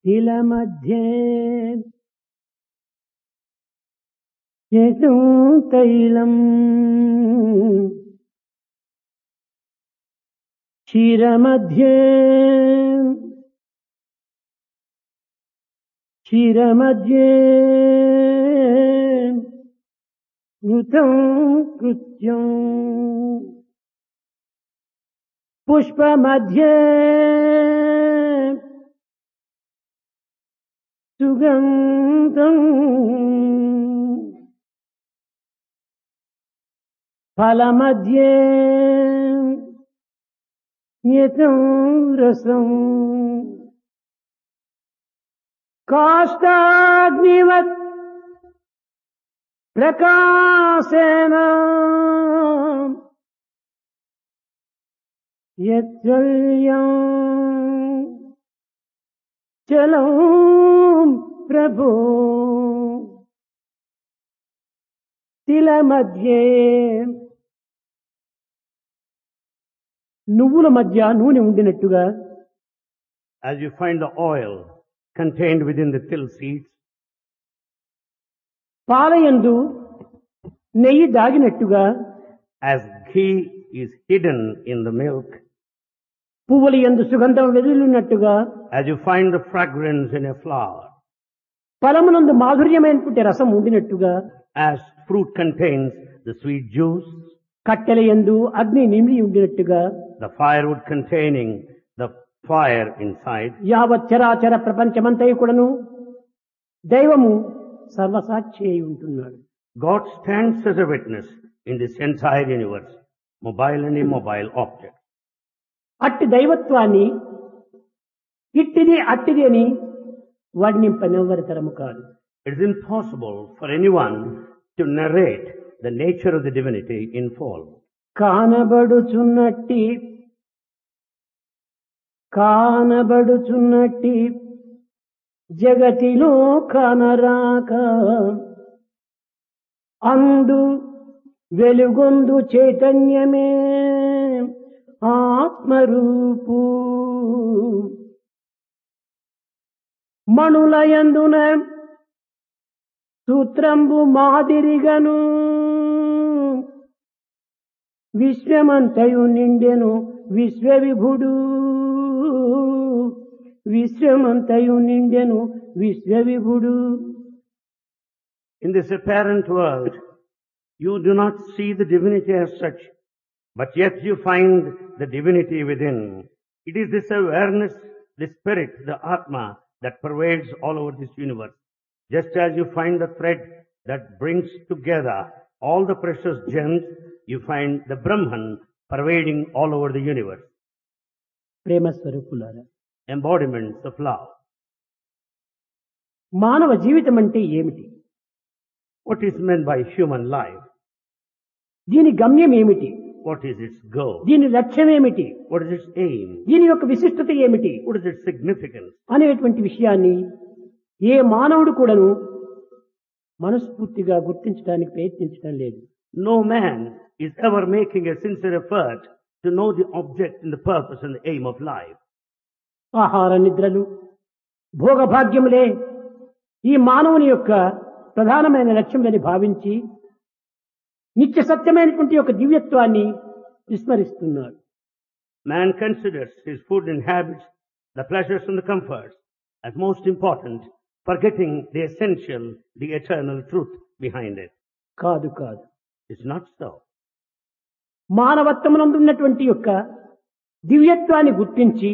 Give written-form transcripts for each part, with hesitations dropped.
तिल मध्ये यशं तैलम् क्षीरमध्ये घृतं कृत्यं पुष्पमध्ये सुगन्धं फलमध्ये यतं रसं काष्ठाग्निवत् प्रकाशेन यच्चल्यं चलं प्रभो तिल मध्ये నువ్వుల మధ్య నూనె ఉండినట్టుగా as you find the oil contained within the till seeds, పాలయందు నెయ్యి దాగినట్టుగా as ghee is hidden in the milk, పువ్వుల యందు సుగంధం వెదజల్లునట్టుగా as you find the fragrance in a flower, ఫలమునందు మాధుర్యమైనటువంటి రసం ఉండినట్టుగా as fruit contains the sweet juice, కట్టెల యందు అగ్ని నిమిడి ఉండినట్టుగా the firewood containing the fire inside, యావత్ చరాచర ప్రపంచమంతయు కూడాను దైవము సర్వసాక్షి అయి ఉంటున్నాడు. God stands as a witness in this entire universe, mobile and immobile objects. అట్టి దైవత్వాన్ని ఇట్టిది అట్టిది అని వర్ణింపనెవ్వరి తరము కాదు. It is impossible for anyone to narrate the nature of the divinity in full. కానబడుచున్నట్టి జగతిలో కానరాక అందు వెలుగొందు చైతన్యమే ఆత్మరూపు మణులయందున సూత్రంబు మాదిరిగను విశ్వమంతయు నిండెను విశ్వవిభుడు విశ్వమంతయు నిండెను విశ్వవిభుడు. In this apparent world, you do not see the divinity as such, but yet you find the divinity within. It is this awareness, the spirit, the Atma, that pervades all over this universe. Just as you find the thread that brings together all the precious gems, you find the Brahman pervading all over the universe. ప్రేమ స్వరూపులారా, Embodiments of love. మానవ జీవితం అంటే ఏమిటి? What is meant by human life? దీని గమ్యం ఏమిటి? What is its goal? దీని లక్ష్యం ఏమిటి? What is its aim? దీని యొక్క విశిష్టత ఏమిటి What is its significance? అనేటువంటి విషయాన్ని ఏ మానవుడు కూడాను మనస్ఫూర్తిగా గుర్తించడానికి ప్రయత్నించడం లేదు. No man is ever making a sincere effort to know the object and the purpose and the aim of life. ఆహార నిద్రలు భోగభాగ్యములే ఈ మానవుని యొక్క ప్రధానమైన లక్ష్యమని భావించి నిత్య సత్యమైనటువంటి యొక్క దివ్యత్వాన్ని విస్మరిస్తున్నాడు. Man considers his food and habits, the pleasures and the comforts as most important, forgetting the essential, the eternal truth behind it. కాదు. It's not so. మానవత్వమునందు ఉన్నటువంటి యొక్క దివ్యత్వాన్ని గుర్తించి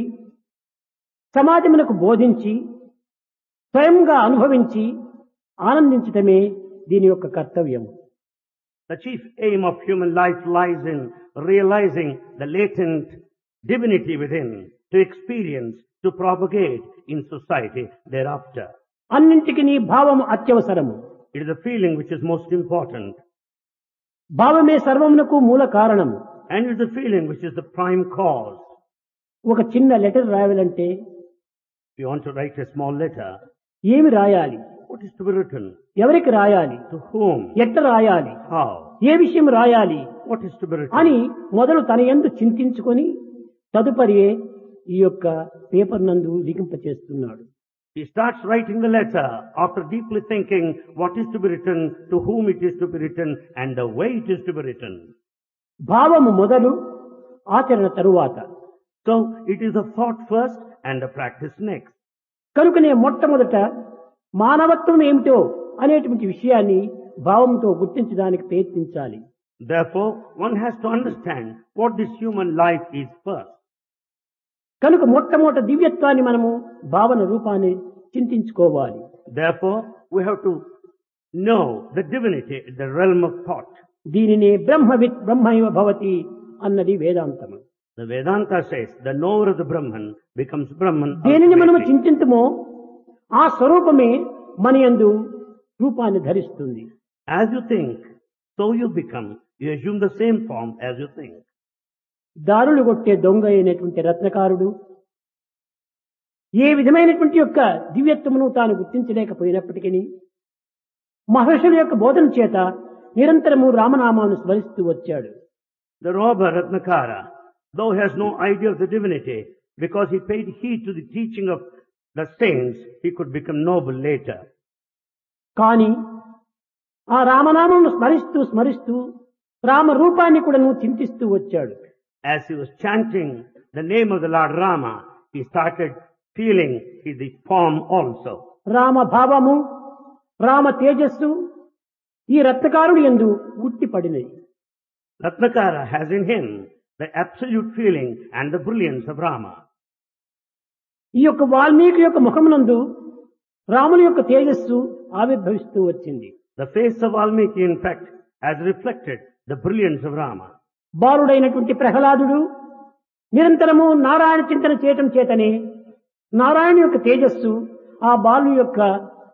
సమాజమునకు బోధించి స్వయంగా అనుభవించి ఆనందించటమే దీని యొక్క కర్తవ్యం. The chief aim of human life lies in realizing the latent divinity within, to experience, to propagate in society thereafter. అన్నింటికి నీ భావము అత్యవసరము. It is the feeling which is most important. భావమే సర్వమునకు మూల కారణము. And it is the feeling which is the prime cause. ఒక చిన్న letter రాయాలంటే If you want to write a small letter, ఏమి రాయాలి? what is to be written? ఎవరికి రాయాలి? To whom? ఎట్ట రాయాలి? How? ఏ విషయం రాయాలి What is to be written? అని మొదలు తన యందు చింతించుకొని తదుపరి ఈ యొక్క పేపర్ నందు లిఖింప చేస్తున్నాడు. He starts writing the letter after deeply thinking what is to be written, to whom it is to be written, and the way it is to be written. భావము మొదలు ఆచరణ తరువాత. So it is a thought first and a practice next. కనుకనే మొట్టమొదట మానవత్వం ఏమిటో అనేటువంటి విషయాన్ని భావంతో గుర్తించడానికి ప్రయత్నించాలి. Therefore, one has to understand what this human life is first. కనుక మొట్టమొదట దివ్యత్వాన్ని మనము భావన రూపాన్ని చింతించుకోవాలి. Therefore, we have to know the divinity, the realm of thought. దీనినే బ్రహ్మవిత్ బ్రహ్మైవ భవతి అన్నది వేదాంతము. The Vedanta says the knower of the Brahman becomes Brahman. దేనిని మనము ultimately. చింతింతుమో ఆ స్వరూపమే మన యందు రూపాన్ని ధరిస్తుంది. As you think, so you become. You assume the same form as you think. దారులు కొట్టే దొంగ అయినటువంటి రత్నకారుడు ఏ విధమైనటువంటి యొక్క దివ్యత్వమును తాను గుర్తించలేకపోయినప్పటికీ మహర్షుల యొక్క బోధన చేత నిరంతరము రామనామాన్ని స్మరిస్తూ వచ్చాడు. The robber Ratnakara, though he has no idea of the divinity, because he paid heed to the teaching of the saints, he could become noble later. కానీ ఆ రామనామమును స్మరిస్తూ స్మరిస్తూ రామ రూపాన్ని కూడా చింతిస్తూ వచ్చాడు. As he was chanting the name of the Lord Rama, he started feeling the form also. Rama భావము రామ తేజస్సు ఈ రత్నకారుడి యందు ఉట్టిపడినది. Ratnakara has in him the absolute feeling and the brilliance of Rama. ఈ యొక్క వాల్మీకి యొక్క ముఖమునందు రాముని యొక్క తేజస్సు ఆవిర్భవిస్తూ వచ్చింది. The face of Valmiki, in fact, has reflected the brilliance of Rama. బాలుడైనటువంటి ప్రహ్లాదుడు నిరంతరము నారాయణ చింతన చేయటం చేతనే నారాయణ యొక్క తేజస్సు ఆ బాలు యొక్క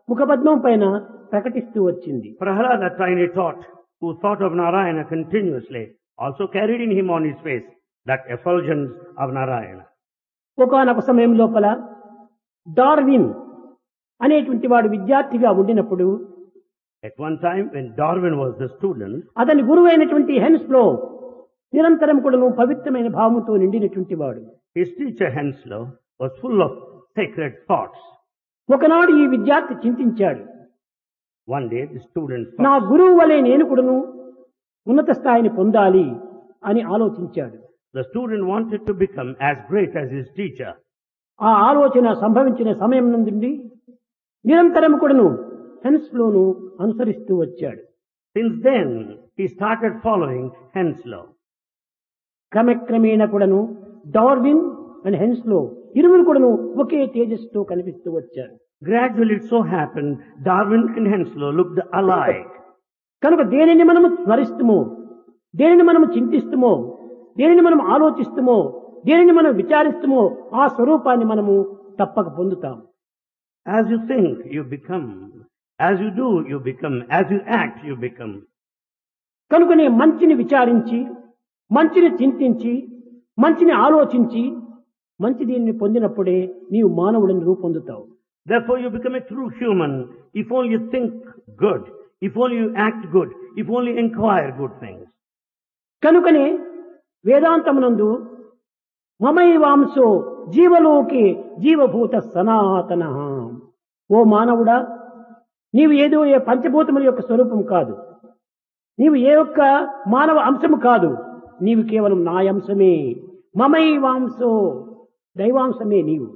ముఖపద్మం పైన ప్రకటిస్తూ వచ్చింది. Prahlada, tiny tot, who thought of Narayana continuously, also carried in him on his face that effulgence of Narayana. ఒకానొక సమయం లోపల డార్విన్ అనేటువంటి వాడు విద్యార్థిగా ఉండినప్పుడు At one time, when Darwin was the student, అతని గురువు అయినటువంటి హెన్స్లో నిరంతరం కూడా పవిత్రమైన భావముతో నిండినటువంటి వాడు. his teacher Henslow was full of sacred thoughts. ఒకనాడు ఈ విద్యార్థి చింతించాడు, One day, the student నా thought, గురువు వలె నేను కూడాను ఉన్నత స్థాయిని పొందాలి అని ఆలోచించాడు. the student wanted to become as great as his teacher. ఆ ఆలోచన సంభవించిన సమయం నుండి నిరంతరం కూడాను హెన్స్లోను అనుసరిస్తూ వచ్చాడు. Since then, he started following Henslow. క్రమక్రమేణ కూడాను డార్విన్ అండ్ హెన్స్లో ఇరువురు కూడాను ఒకే తేజస్సుతో కనిపిస్తూ వచ్చారు. Gradually, it so happened, Darwin and Henslow looked alike. కనుక దేనిని మనము స్మరిస్తుమో, దేనిని మనము చింతిస్తుమో, దేనిని మనం ఆలోచిస్తుమో, దేనిని మనం విచారిస్తుమో ఆ స్వరూపాన్ని మనము తప్పక పొందుతాం. As you think, you become. As you do, you become. As you act, you become. కనుకనే మంచిని విచారించి, మంచిని చింతించి, మంచిని ఆలోచించి, మంచి దీనిని పొందినప్పుడే నీవు మానవుడిని రూపొందుతావు. Therefore, you become a true human if only you think good, if only you act good, if only you inquire good things. కనుకనే వేదాంతమునందు మమైవాంశో జీవలోకే జీవభూత సనాతన. ఓ మానవుడా, నీవు ఏదో ఏ పంచభూతముల యొక్క స్వరూపం కాదు, నీవు ఏ ఒక్క మానవ అంశము కాదు, నీవు కేవలం నా అంశమే. మమైవాంశో దైవాంశమే నీవు.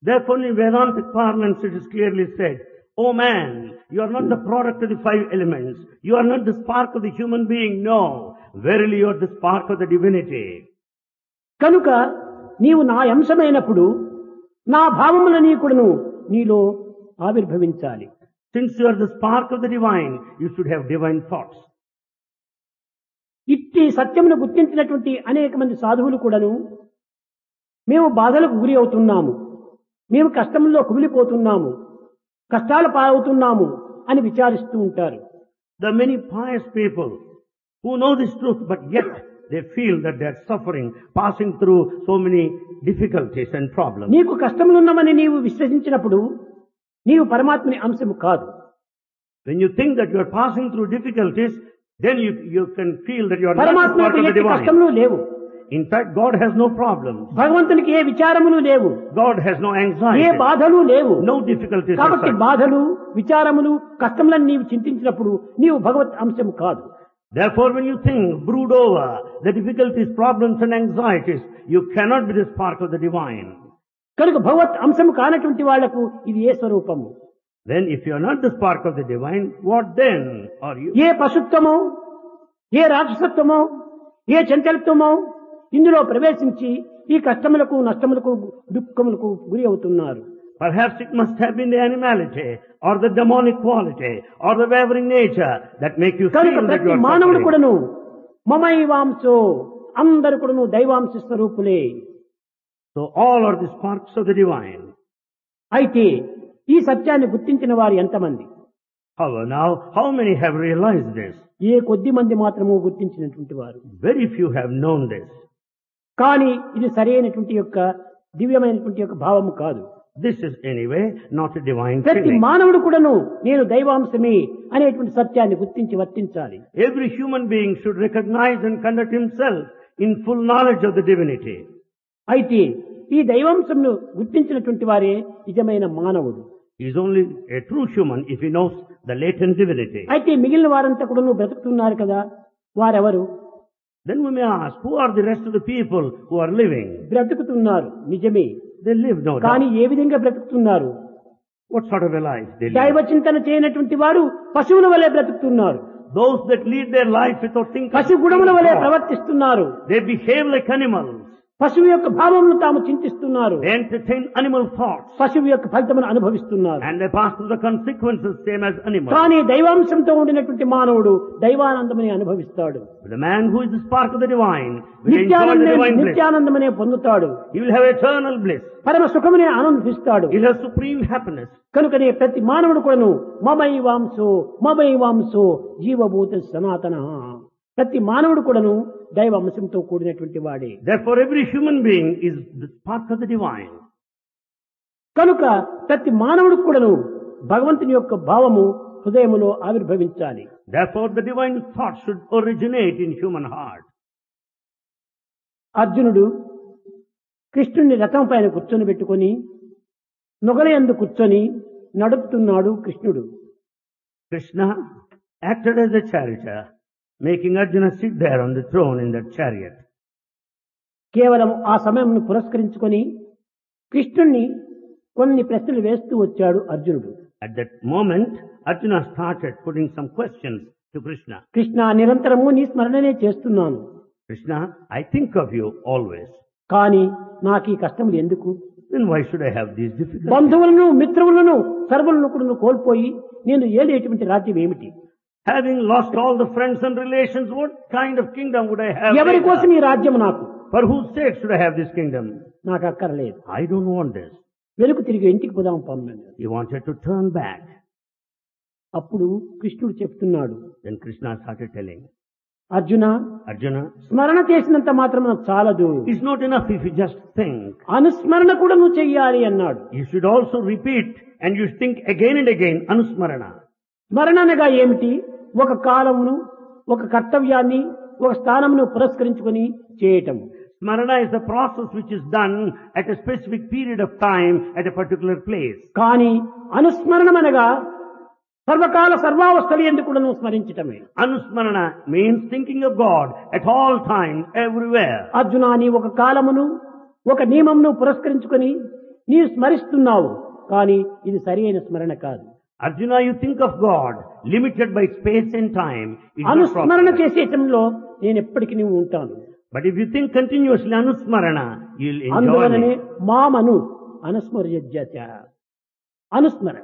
Therefore, in Vedantic parlance, it is clearly said, "O man, you are not the product of the five elements. You are not the spark of the human being. No, verily you are the spark of the divinity." కనుక నీవు నా అంశమైనప్పుడు నా భావములని కూడాను నీలో ఆవిర్భవించాలి. Since you are the spark of the divine, you should have divine thoughts. ఇట్టి సత్యమును గుర్తించినటువంటి అనేక మంది సాధువులు కూడాను మేము బాధలకు గురి అవుతున్నాము, మేము కష్టంలో కుమిలిపోతున్నాము, కష్టాలు పాలవుతున్నాము అని విచారిస్తూ ఉంటారు. There are many pious people who know this truth, but yet they feel that they are suffering, passing through so many difficulties and problems. నీకు కష్టములున్నామని నీవు విశ్వసించినప్పుడు నీవు పరమాత్మని అంశము కాదు. When you think that you are passing through difficulties, then you can feel that you are not the part పరమాత్మకు of the ఎట్టి divine. కష్టములు లేవు. In fact, God has no problems. భగవంతునికి ఏ విచారములు లేవు, God has no A anxiety, బాధలు లేవు. no difficulties. as కాబట్టి such. బాధలు, విచారములు, కష్టములను నీవు చింతించినప్పుడు నీవు భగవత్ అంశము కాదు. Therefore, when you think, brood over the difficulties, problems and anxieties, you cannot be the spark of the divine. కనుక భగవత్ అంశము కానటువంటి వాళ్లకు ఇది ఏ స్వరూపము? Then if you are not the spark of the divine, what then are you? ఏ పశుత్వమో, ఏ రాక్షసత్వమో, ఏ చంచలత్వమో ఇందులో ప్రవేశించి ఈ కష్టములకు, నష్టములకు, దుఃఖములకు గురి అవుతున్నారు. Perhaps it must have been the animality or the demonic quality or the wavering nature that make you కనుక feel that ప్రతి you are మానవుడు suffering. కూడాను మమైవాంశో, అందరు కూడాను దైవాంశ స్వరూపులే. So all are the sparks of the divine. అయితే ఈ సత్యాన్ని గుర్తించిన వారు ఎంతమంది? However, now, how many have realized this? ఏ కొద్ది మంది మాత్రము గుర్తించినటువంటి వారు. Very few have known this. కానీ ఇది సరైనటువంటి యొక్క దివ్యమైనటువంటి యొక్క భావము కాదు. This is anyway not a divine ప్రతి feeling. మానవుడు కూడాను నేను దైవాంశమే అనేటువంటి సత్యాన్ని గుర్తించి వర్తించాలి. Every human being should recognize and conduct himself in full knowledge of the divinity. అయితే ఈ దైవాంశంను గుర్తించినటువంటి వారే నిజమైన మానవుడు. He is only a true human if he knows the latent divinity. అయితే మిగిలిన వారంతా కూడా బ్రతుకుతున్నారు కదా, వారెవరు? Then we may ask, who are the rest of the people who are living? బ్రతుకుతున్నారు నిజమే, They live no కానీ doubt. ఏ విధంగా బ్రతుకుతున్నారు? What sort of a life they live? దైవ చింతన చేయనటువంటి వారు పశువుల వలె బ్రతుకుతున్నారు. Those that lead their life without thinking, పశు గుణముల వలె ప్రవర్తిస్తున్నారు. they behave like animals. పశువు యొక్క భావమును తాము చింతిస్తున్నారు. They entertain animal thoughts. పశువు యొక్క ఫలితమును అనుభవిస్తున్నారు. And they pass through the consequences same as animals. కానీ దైవాంశంతో ఉండినటువంటి మానవుడు దైవానందమని అనుభవిస్తాడు. The man who is the spark of the divine will enjoy the divine bliss. నిత్యానందమనే పొందుతాడు. He will have eternal bliss. పరమ సుఖమునే ఆనందిస్తాడు. He will have supreme happiness. కనుకనే ప్రతి మానవుడు కూడాను మమైవాంశో జీవభూత సనాతన. ప్రతి మానవుడు కూడాను దైవ అంశంతో కూడినటువంటి వాడే. Therefore, every human being is the spark of the divine. కనుక ప్రతి మానవుడు కూడాను భగవంతుని యొక్క భావము హృదయములో ఆవిర్భవించాలి. Therefore, the divine thought should originate in human heart. అర్జునుడు కృష్ణుని రథం పైన కూర్చొని పెట్టుకొని నొగలయందు కూర్చొని నడుపుతున్నాడు కృష్ణుడు. Krishna acted as a charioteer, making Arjuna sit there on the throne in that chariot. కేవలం ఆ సమయంను పురస్కరించుకొని కృష్ణుణ్ణి కొన్ని ప్రశ్నలు వేస్తూ వచ్చాడు అర్జునుడు. At that moment, Arjuna started putting some questions to Krishna. Krishna, నిరంతరము నీ స్మరణనే చేస్తున్నాను, Krishna, I think of you always. కానీ నాకు ఈ కష్టములు ఎందుకు? Then why should I have these difficulties? బంధువులను, మిత్రులను, సర్వులను కూడా కోల్పోయి నేను ఏలేటువంటి రాజ్యం ఏమిటి? Having lost all the friends and relations, what kind of kingdom would I have? ఎవరి later? కోసం ఈ రాజ్యం నాకు? For whose sake should I have this kingdom? నాకు అక్కర్లేదు. I don't want this. వెనుక తిరిగి ఇంటికి పోదాం పన్నాడు. He wanted to turn back. అప్పుడు కృష్ణుడు చెప్తున్నాడు, Then Krishna started telling, Arjuna, Arjuna, స్మరణ చేసినంత మాత్రం నాకు చాలదు, it's not enough if you just think. అనుస్మరణ కూడా నువ్వు చెయ్యాలి అన్నాడు. You should also repeat and you should think again and again, Anusmarana. స్మరణ అనగా ఏమిటి? ఒక కాలమును, ఒక కర్తవ్యాన్ని, ఒక స్థానమును పురస్కరించుకొని చేయటం. Smarana is the process which is done at a specific period of time at a particular place. కానీ అనుస్మరణం అనగా సర్వకాల సర్వావస్థలు ఎందుకు కూడా నువ్వు స్మరించటమే. Anusmarana means thinking of God at all times, everywhere. Arjuna, నీ ఒక కాలమును, ఒక నియమమును పురస్కరించుకొని నీవు స్మరిస్తున్నావు, కానీ ఇది సరి అయిన స్మరణ కాదు. Arjuna, you think of God limited by space and time. It's not అనుస్మరణ proper. చేసేటంలో నేను ఎప్పటికీ నువ్వు ఉంటాను. But if you think continuously Anusmarana, you'll enjoy అందువలనే it. మామను అనుస్మర్యజ్యత. అనుస్మరణ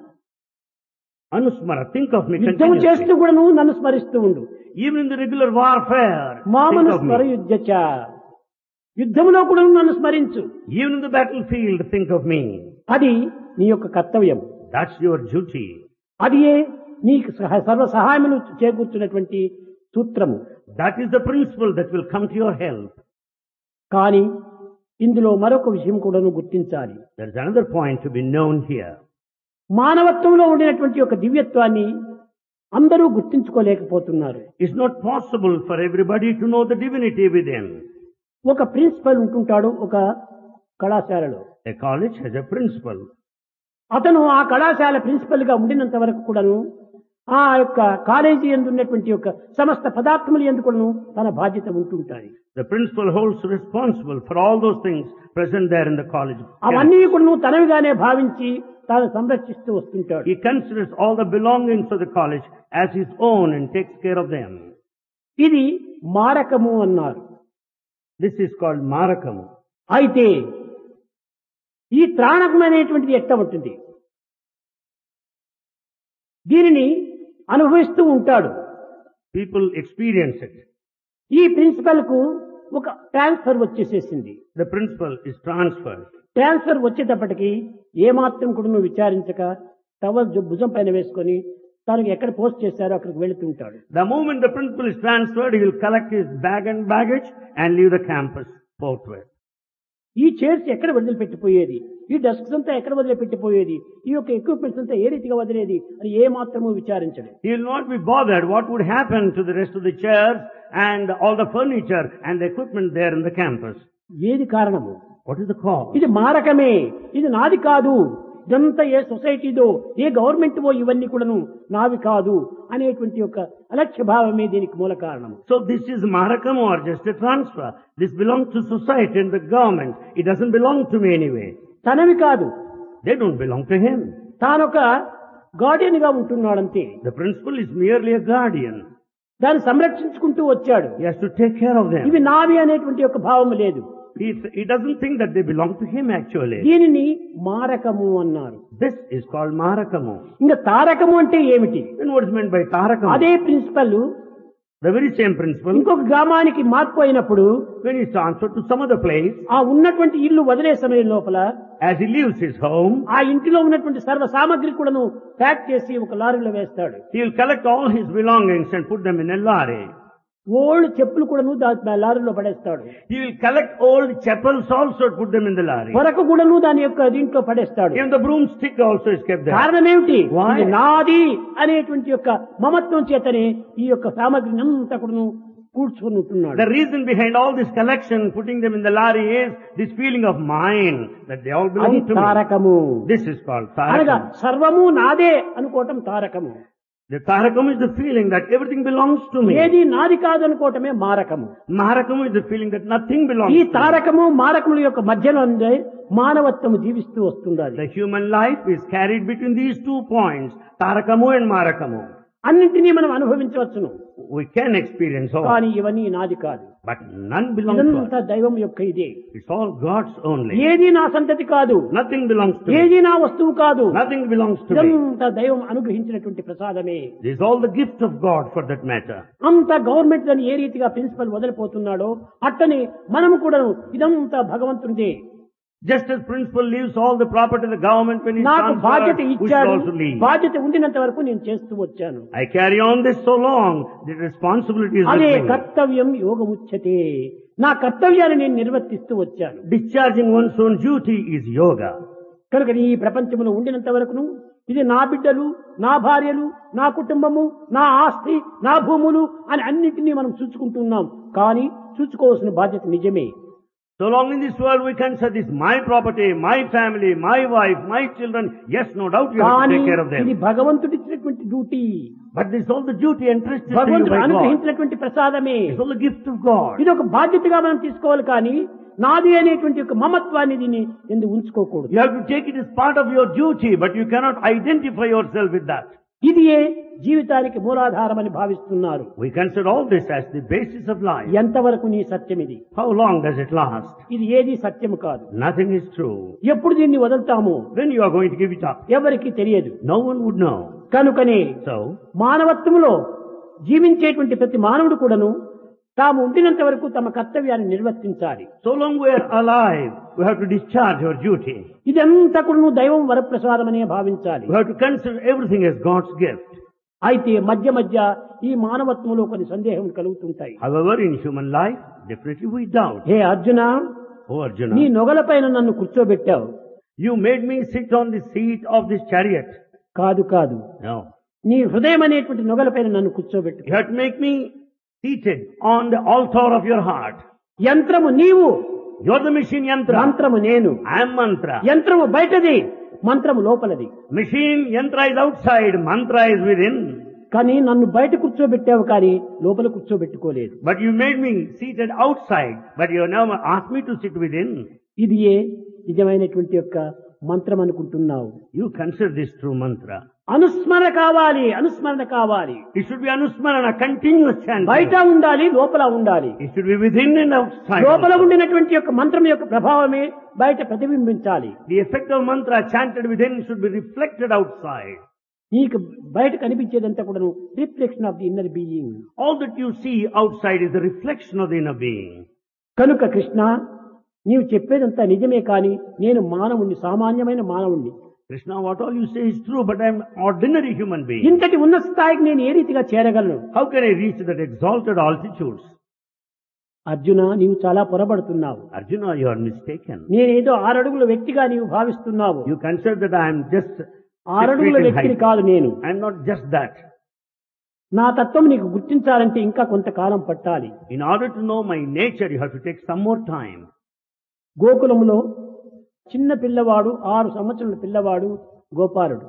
Anusmara, think of me యుద్ధం చేస్తూ continuously. కూడా నువ్వు నన్ను స్మరిస్తూ ఉండు. Even in the regular warfare, మామను think of me. స్మరయుజ్యచ. యుద్ధములో కూడా నువ్వు నన్ను స్మరించు. Even in the battlefield, think of me. అది నీ యొక్క కర్తవ్యం. That's your duty. అది నీకు సర్వ సహాయమును చేకూర్చున్నటువంటి సూత్రము. That is the principle that will come to your help. కానీ ఇందులో మరొక విషయం కూడా నువ్వు గుర్తించాలి. There is another point to be known here. మానవత్వంలో ఉండినటువంటి ఒక దివ్యత్వాన్ని అందరూ గుర్తించుకోలేకపోతున్నారు. It's not possible for everybody to know the divinity within. ఒక ప్రిన్సిపల్ ఉంటుంటాడు ఒక కళాశాలలో. A college has a principal. అతను ఆ కళాశాల ప్రిన్సిపల్ గా ఉండినంత వరకు కూడాను ఆ యొక్క కాలేజీ యందు ఉన్నటువంటి యొక్క సమస్త పదార్థములు యందు కూడాను తన బాధ్యత ఉంటుంటాయి. The principal holds responsible for all those things present there in the college. అవన్నీ కూడాను తనవిగానే భావించి తాను సంరక్షిస్తూ వస్తుంటాడు. He considers all the belongings of the college as his own and takes care of them. ఇది మారకము అన్నారు. This is called marakamu. అయితే ఈ త్రాణకం అనేటువంటిది ఎట్లా ఉంటుంది? దీనిని అనుభవిస్తూ ఉంటాడు. People experience it. ఈ ప్రిన్సిపల్ కు ఒక ట్రాన్స్ఫర్ వచ్చేసేసింది. The principal is transferred. Transfer వచ్చేటప్పటికి ఏమాత్రం కూడా నువ్వు విచారించక టవల్ భుజం పైన వేసుకొని తనకు ఎక్కడ పోస్ట్ చేశారో అక్కడికి వెళుతుంటాడు. The moment the principal is transferred, he will collect his bag and baggage and leave the campus forthwith. ఈ చైర్స్ ఎక్కడ వదిలిపెట్టిపోయేది, ఈ డెస్క్స్ అంతా ఎక్కడ వదిలిపెట్టిపోయేది, ఈ యొక్క ఎక్విప్మెంట్స్ అంతా ఏ రీతిగా వదిలేది అని ఏ మాత్రము విచారించడు. He will not be bothered what would happen to the rest of the chairs and all the furniture and the equipment there in the campus. ఏది కారణము? What is the cause? ఇది మారకమే, ఇది నాది కాదు, ఇదంతా ఏ సొసైటీదో ఏ గవర్నమెంట్వో ఇవన్నీ కూడాను నావి కాదు అనేటువంటి యొక్క అలక్ష్య భావమే దీనికి మూల కారణం. So this is marakam or just a transfer. This belongs to society and the government. It doesn't belong to me anyway. తనవి కాదు, They don't belong to him. తానొక గార్డియన్ గా ఉంటున్నాడంతే. The principal is merely a guardian. దాన్ని సంరక్షించుకుంటూ వచ్చాడు. He has to take care of them. ఇవి నావి అనేటువంటి యొక్క భావం లేదు. He doesn't think that they belong to him actually. దీనిని మారకము అన్నారు. This is called marakamu. ఇంకా తారకము అంటే ఏమిటి? Then what is meant by tarakamu? అదే principal The very same principle. ఇంకొక గ్రామానికి మార్పు అయినప్పుడు When he is transferred to some other place, ఆ ఉన్నటువంటి ఇల్లు వదిలే సమయం లోపల as he leaves his home, ఆ ఇంటిలో ఉన్నటువంటి సర్వ సామగ్రి కూడాను ప్యాక్ చేసి ఒక లారీలో వేస్తాడు. he will collect all his belongings and put them in a lorry. Old చెప్పులు కూడాను లారీలో పడేస్తాడు. He will collect old chappals also and put them in the lorry. వరకు కూడాను దాని యొక్క దీంట్లో పడేస్తాడు. Even the broomstick also is kept there. కారణం ఏమిటి? Why? ఇది నాది అనేటువంటి యొక్క మమత్వం చేతనే ఈ యొక్క సామగ్రిని అంతా కూడాను కూర్చుని ఉంటున్నాడు. The reason behind all this collection, putting them in the lorry, is this feeling of mine that they all అది belong to me. తారకము. This is called అనగా tarakamu. సర్వము నాదే అనుకోవటం తారకము. The tarakamu is the feeling that everything belongs to me. ఏది నాది కాదు అనుకోవటమే మారకము. Marakamu is the feeling that nothing belongs ఈ to me. తారకము మారకముల యొక్క మధ్యలో ఉండే మానవత్వము జీవిస్తూ వస్తున్నది. The human life is carried between these 2 points, tarakamu and marakamu. అన్నింటినీ మనం అనుభవించవచ్చును, We can experience all, కానీ ఇవన్నీ నాది కాదు. but none belongs to ఇదంతా us. దైవం యొక్క ఇదే. It's all God's only. ఏది నా సంతతి కాదు, Nothing belongs to me. ఏది నా వస్తువు కాదు, Nothing belongs to me. ఇదంతా దైవం అనుగ్రహించినటువంటి ప్రసాదమే. This is all the gift of God for that matter. అంత గవర్నమెంట్ అని ఏ రీతిగా ప్రిన్సిపల్ వదిలిపోతున్నాడో అట్టనే మనము కూడా ఇదంతా భగవంతునిదే. Just as principal leaves all the property of the government when he నాకు బాధ్యత transferred, we should ఇచ్చాడు, also leave. బాధ్యత ఉండినంత వరకు నేను చేస్తూ వచ్చాను. I carry on this so long, the responsibility is అదే with me. కర్తవ్యం యోగముచ్యతే. నా కర్తవ్యాన్ని నేను నిర్వర్తిస్తూ వచ్చాను. Discharging one's own duty is yoga. కనుక ఈ ప్రపంచంలో ఉండినంత వరకును ఇది నా బిడ్డలు, నా భార్యలు, నా కుటుంబము, నా ఆస్తి, నా భూములు అని అన్నింటినీ మనం చూసుకుంటున్నాం. కానీ చూసుకోవాల్సిన బాధ్యత నిజమే. So long in this world we can say this my property, my family, my wife, my children. Yes, no doubt you have to కానీ take care of ఇది them. భగవంతుడిచ్చినటువంటి duty, But this is all the duty entrusted to you భగవంతుడు by God. అనుగ్రహించినటువంటి ప్రసాదమే. It's all the gift of God. ఇది ఒక బాధ్యతగా మనం తీసుకోవాలి, కానీ నాది అనేటువంటి ఒక మమత్వాన్ని దీన్ని ఎందుకు ఉంచుకోకూడదు. You have to take it as part of your duty, but you cannot identify yourself with that. ఇదియే జీవితానికి మూలాధారమని భావిస్తున్నారు. We consider all this as the basis of life. ఎంతవరకు నీ సత్యం ఇది? How long does it last? ఇది ఏది సత్యము కాదు. Nothing is true. ఎప్పుడు దీన్ని వదులుతాము When you are going to give it up, ఎవరికి తెలియదు. no one would know. కనుకనే So, మానవత్వములో జీవించేటువంటి ప్రతి మానవుడు కూడాను తాము ఉండినంత వరకు తమ కర్తవ్యాన్ని నిర్వర్తించాలి. so long we are alive, we have to discharge our duty. ఇదంతా కూడా దైవం వరప్రసాదమనే భావించాలి. We have to consider everything as God's gift. అయితే మధ్య మధ్య ఈ మానవత్వంలో కొన్ని సందేహం కలుగుతుంటాయి. However, in human life, definitely we doubt. Hey Arjuna, Oh Arjuna, నీ నొగలపైన నన్ను కూర్చోబెట్టావు. you made me sit on the seat of this chariot. కాదు కాదు, No. నీ హృదయం అనేటువంటి నొగలపైన నన్ను కూర్చోబెట్టు. You have to make me seated on the altar of your heart. యంత్రము నీవు, You're the machine yantra. మంత్రము నేను. I am mantra. యంత్రము బయటది, మంత్రము లోపలది. Machine yantra is outside, mantra is within. కానీ నన్ను బయట కూర్చోబెట్టావు కానీ లోపల కూర్చోబెట్టుకోలేదు. But you made me seated outside, but you now asked me to sit within. ఇది ఏ నిజమైనటువంటి యొక్క మంత్రం అనుకుంటున్నావు. You consider this true mantra. అనుస్మరణ కావాలి, అనుస్మరణ కావాలి. It should be anusmarana, continuous chanting. బయట ఉండాలి, లోపల ఉండాలి. It should be within and outside. లోపల ఉండినటువంటి యొక్క మంత్రం యొక్క ప్రభావమే బయట ప్రతిబింబించాలి. The effect of mantra chanted within should be reflected outside. నీకు బయట కనిపించేదంతా కూడా reflection of the inner being. All that you see outside is the reflection of the inner being. కనుక కృష్ణ, నీవు చెప్పేదంతా నిజమే కానీ నేను మానవుణ్ణి, సామాన్యమైన మానవుణ్ణి. Krishna, what all you say is true, but I am ordinary human being. ఇంతటి ఉన్నత స్థాయికి నేను ఏ రీతిగా చేరగలను? How can I reach that exalted altitudes? Arjuna, నీవు చాలా పొరబడుతున్నావు. Arjuna, you are mistaken. నేనేదో 6 అడుగుల వ్యక్తిగా నీవు భావిస్తున్నావు. You consider that I am just 6 అడుగుల 6 feet in వ్యక్తిని height. కాదు నేను. I am not just that. నా తత్వం నీకు గుర్తించాలంటే ఇంకా కొంతకాలం పట్టాలి. In order to know my nature, you have to take some more time. గోకులంలో చిన్న పిల్లవాడు, 6 సంవత్సరాల పిల్లవాడు గోపాలుడు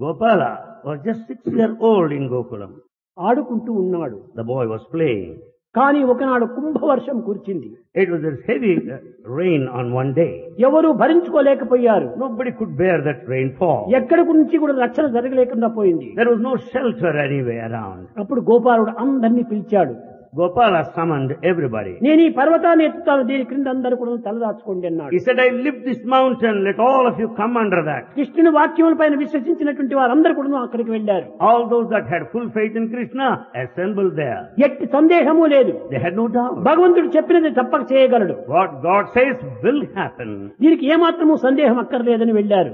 Gopala was just 6-year-old in Gokulam. ఆడుకుంటూ ఉన్నాడు. The boy was playing. కానీ ఒకనాడు కుంభవర్షం కురిచింది. It was a heavy rain on one day. ఎవరు భరించుకోలేకపోయారు. Nobody could bear that rainfall. ఎక్కడి నుంచి కూడా రక్షణ జరగలేకుండా పోయింది. There was no shelter anywhere around. అప్పుడు గోపాలుడు అందరినీ పిలిచాడు. Gopala summoned everybody. నేను ఈ పర్వతాన్ని ఎత్తుతాను, దీని క్రింద అందరూ కూడా తలదాచుకోండి అన్నాడు. He said, I lift this mountain, let all of you come under that. కృష్ణుని వాక్యముల పైన విశ్వసించినటువంటి వారందరూ కూడా అక్కడికి వెళ్లారు. All those that had full faith in Krishna assembled there. ఎట్టి సందేహము లేదు. They had no doubt. భగవంతుడు చెప్పినది తప్పక చేయగలడు. What God says will happen. దీనికి ఏమాత్రము సందేహం అక్కర్లేదని వెళ్లారు.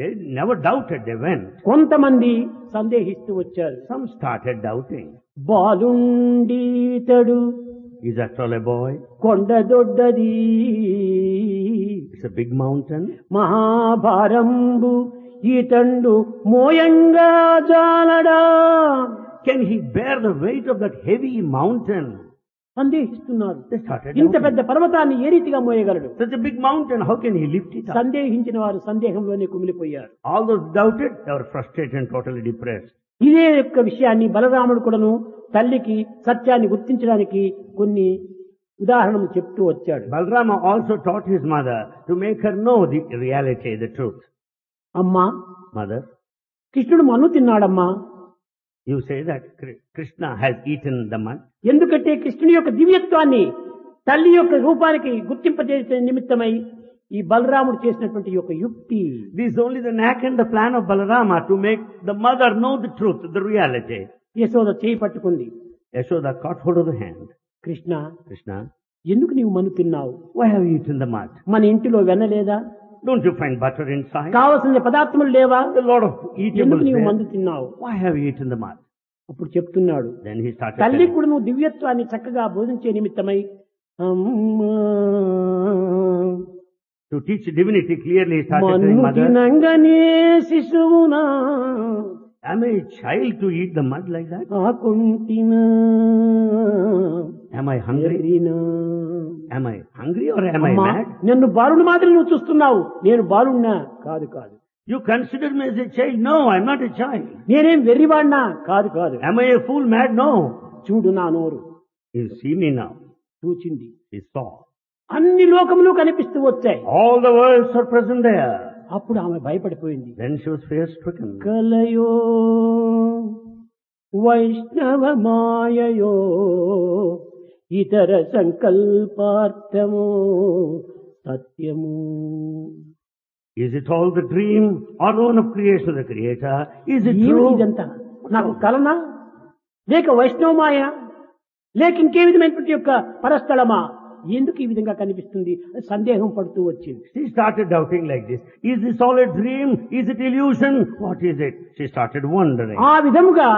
They never doubted, they went. కొంతమంది సందేహిస్తూ వచ్చారు. Some started doubting. బాలుండీతడు, Is after all a boy? కొండ దొడ్డది, It's a big mountain. మహాభారంబు ఈతండు మోయంగా జాలడా. Can he bear the weight of that heavy mountain? సందేహిస్తున్నారు. They started ఇంత doubting. పెద్ద పర్వతాన్ని ఏ రీతిగా మోయగలడు? Such a big mountain, how can he lift it up? సందేహించిన వారు సందేహంలోనే కుమిలిపోయారు. All those doubted, they were frustrated and totally depressed. ఇదే యొక్క విషయాన్ని బలరాముడు కూడాను తల్లికి సత్యాన్ని గుర్తించడానికి కొన్ని ఉదాహరణలు చెప్తూ వచ్చాడు. Balarama also taught his mother to make her know the reality, the truth. అమ్మా, Mother, కృష్ణుడు మన్ను తిన్నాడమ్మా. you say that Krishna has eaten the mud. ఎందుకంటే కృష్ణుని యొక్క దివ్యత్వాన్ని తల్లి యొక్క రూపానికి గుర్తింపజేసే నిమిత్తమై ఈ బలరాముడు చేసినటువంటి యొక్క యుక్తి. This is only the knack and the plan of Balarama to make the mother know the truth, the reality. Yashoda చేయి పట్టుకుంది. Yashoda caught hold of the hand. Krishna, Krishna, ఎందుకు నీవు మన్ను తిన్నావు? why have you eaten the mud? మన ఇంటిలో వెన్న లేదా? Don't you find butter inside? కావలసిన పదార్థములు లేవా? A lot of eatables ఎందుకు నీవు there. మందు తిన్నావు? Why have you eaten the mud? అప్పుడు చెప్తున్నాడు, Then he started తల్లి telling. కూడా నువ్వు దివ్యత్వాన్ని చక్కగా బోధించే నిమిత్తమై అమ్మా To teach divinity clearly, he started telling మన్ను mother, తినంగనే శిశువునా am I a child to eat the mud like that? ఆకుంటినా Am I hungry? ఎర్రినా. Am I hungry or am I అమ్మా, mad? నన్ను బాలుడు మాదిరి నువ్వు చూస్తున్నావు. నేను బాలుడినా? కాదు కాదు. You consider me as a child? No, I'm not a child. నేనేం వెర్రివాడినా? కాదు కాదు. Am I a fool, mad? No. చూడు నా నోరు. You see me now. చూచింది. He saw. అన్ని లోకములు కనిపిస్తూ వచ్చాయి. All the worlds are present there. అప్పుడు ఆమె భయపడిపోయింది. Then she was fear stricken. కలయో వైష్ణవ మాయయో ఇతర సంకల్పార్థమో సత్యము. Is it all the dream or the one of creation of the Creator? Is it ఏమిటి true? ఇదంతా? నాకు కలనా లేక వైష్ణవమాయ లేక ఇంకే విధమైనటువంటి యొక్క పరస్థలమా? ఎందుకు ఈ విధంగా కనిపిస్తుంది? సందేహం పడుతూ వచ్చింది. She started doubting like this. Is this all a dream? Is it illusion? What is it? She started wondering. ఆ విధముగా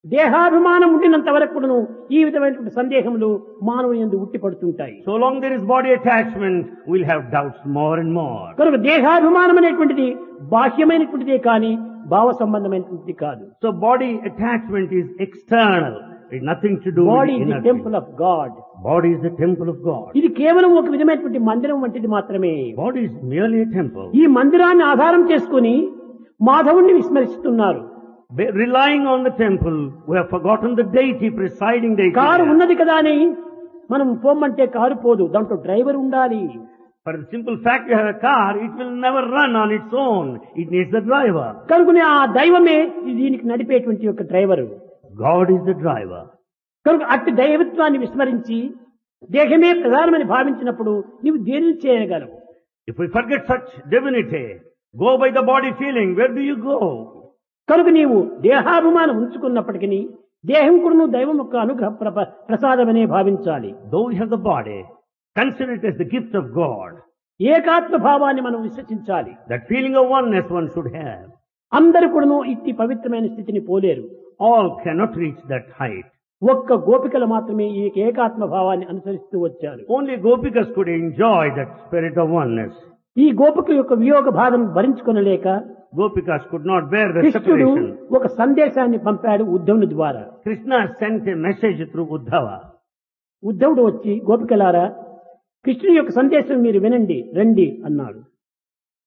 దేహాభిమానం ఉండినంత వరకు కూడాను ఈ విధమైనటువంటి సందేహములు మానవుని యందు ఉట్టి పడుతుంటాయి. So long there is body attachment, we'll have doubts more and more. కనుక దేహాభిమానం అనేటువంటిది బాహ్యమైనటువంటిదే కానీ భావ సంబంధమైనటువంటిది కాదు. So body attachment is external. It's nothing to do body with is the inner temple thing. Of God. Body is the temple of God. ఇది కేవలం ఒక విధమైనటువంటి మందిరం వంటిది మాత్రమే. Body is merely a temple. ఈ మందిరాన్ని ఆధారం చేసుకుని మాధవుణ్ణి విస్మరిస్తున్నారు. Relying on the temple, we have forgotten the deity presiding deity. Car there. ఉన్నది కదా అని మనం పోమంటే కారు పోదు, దాంట్లో డ్రైవర్ ఉండాలి. For the simple fact you have a car, it will never run on its own. It needs the driver. కనుకనే ఆ దైవమే దీనికి నడిపేటువంటి యొక్క driver. God is the driver. కనుక అట్టి దైవత్వాన్ని విస్మరించి దేహమే ప్రధానమని భావించినప్పుడు నీవు దేనిని చేయగలవు? If we forget such divinity, go by the body feeling, where do you go? కనుక నీవు దేహాభిమానం ఉంచుకున్నప్పటికీ దేహం కూడా నువ్వు దైవం యొక్క అనుగ్రహ ప్రసాదమనే భావించాలి. Though you have the body, consider it as the gift of God. ఏకాత్మ భావాన్ని మనం విశ్వసించాలి. That feeling of oneness one should have. అందరూ కూడాను ఇట్టి పవిత్రమైన స్థితిని పోలేరు. All cannot reach that height. ఒక్క గోపికలు మాత్రమే ఈ ఏకాత్మ భావాన్ని అనుసరిస్తూ వచ్చారు. Only Gopikas could enjoy that spirit of oneness. ఈ గోపిక యొక్క వియోగ బాధను భరించుకొనలేక Gopikas could not bear the కృష్ణుడు separation. ఒక సందేశాన్ని పంపాడు ఉద్ధవుని ద్వారా. Krishna sent a message through Uddhava. ఉద్ధవుడు వచ్చి గోపికలారా కృష్ణుని యొక్క సందేశం మీరు వినండి రండి అన్నాడు.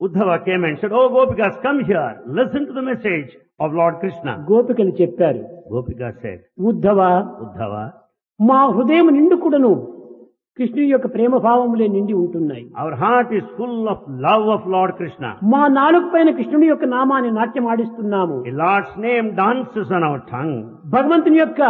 Uddhava came and said, "Oh Gopikas, come here. Listen to the message of Lord Krishna." గోపికలు చెప్పారు, Gopika said, ఉద్ధవ Uddhava, మా హృదయం నిండు కూడాను కృష్ణుని యొక్క ప్రేమ భావములే నిండి ఉంటున్నాయి. our heart is full of love of Lord Krishna. మా నాలుక పైన కృష్ణుని యొక్క నామాన్ని నాట్యం ఆడిస్తున్నాము. The Lord's name dances on our tongue. భగవంతుని యొక్క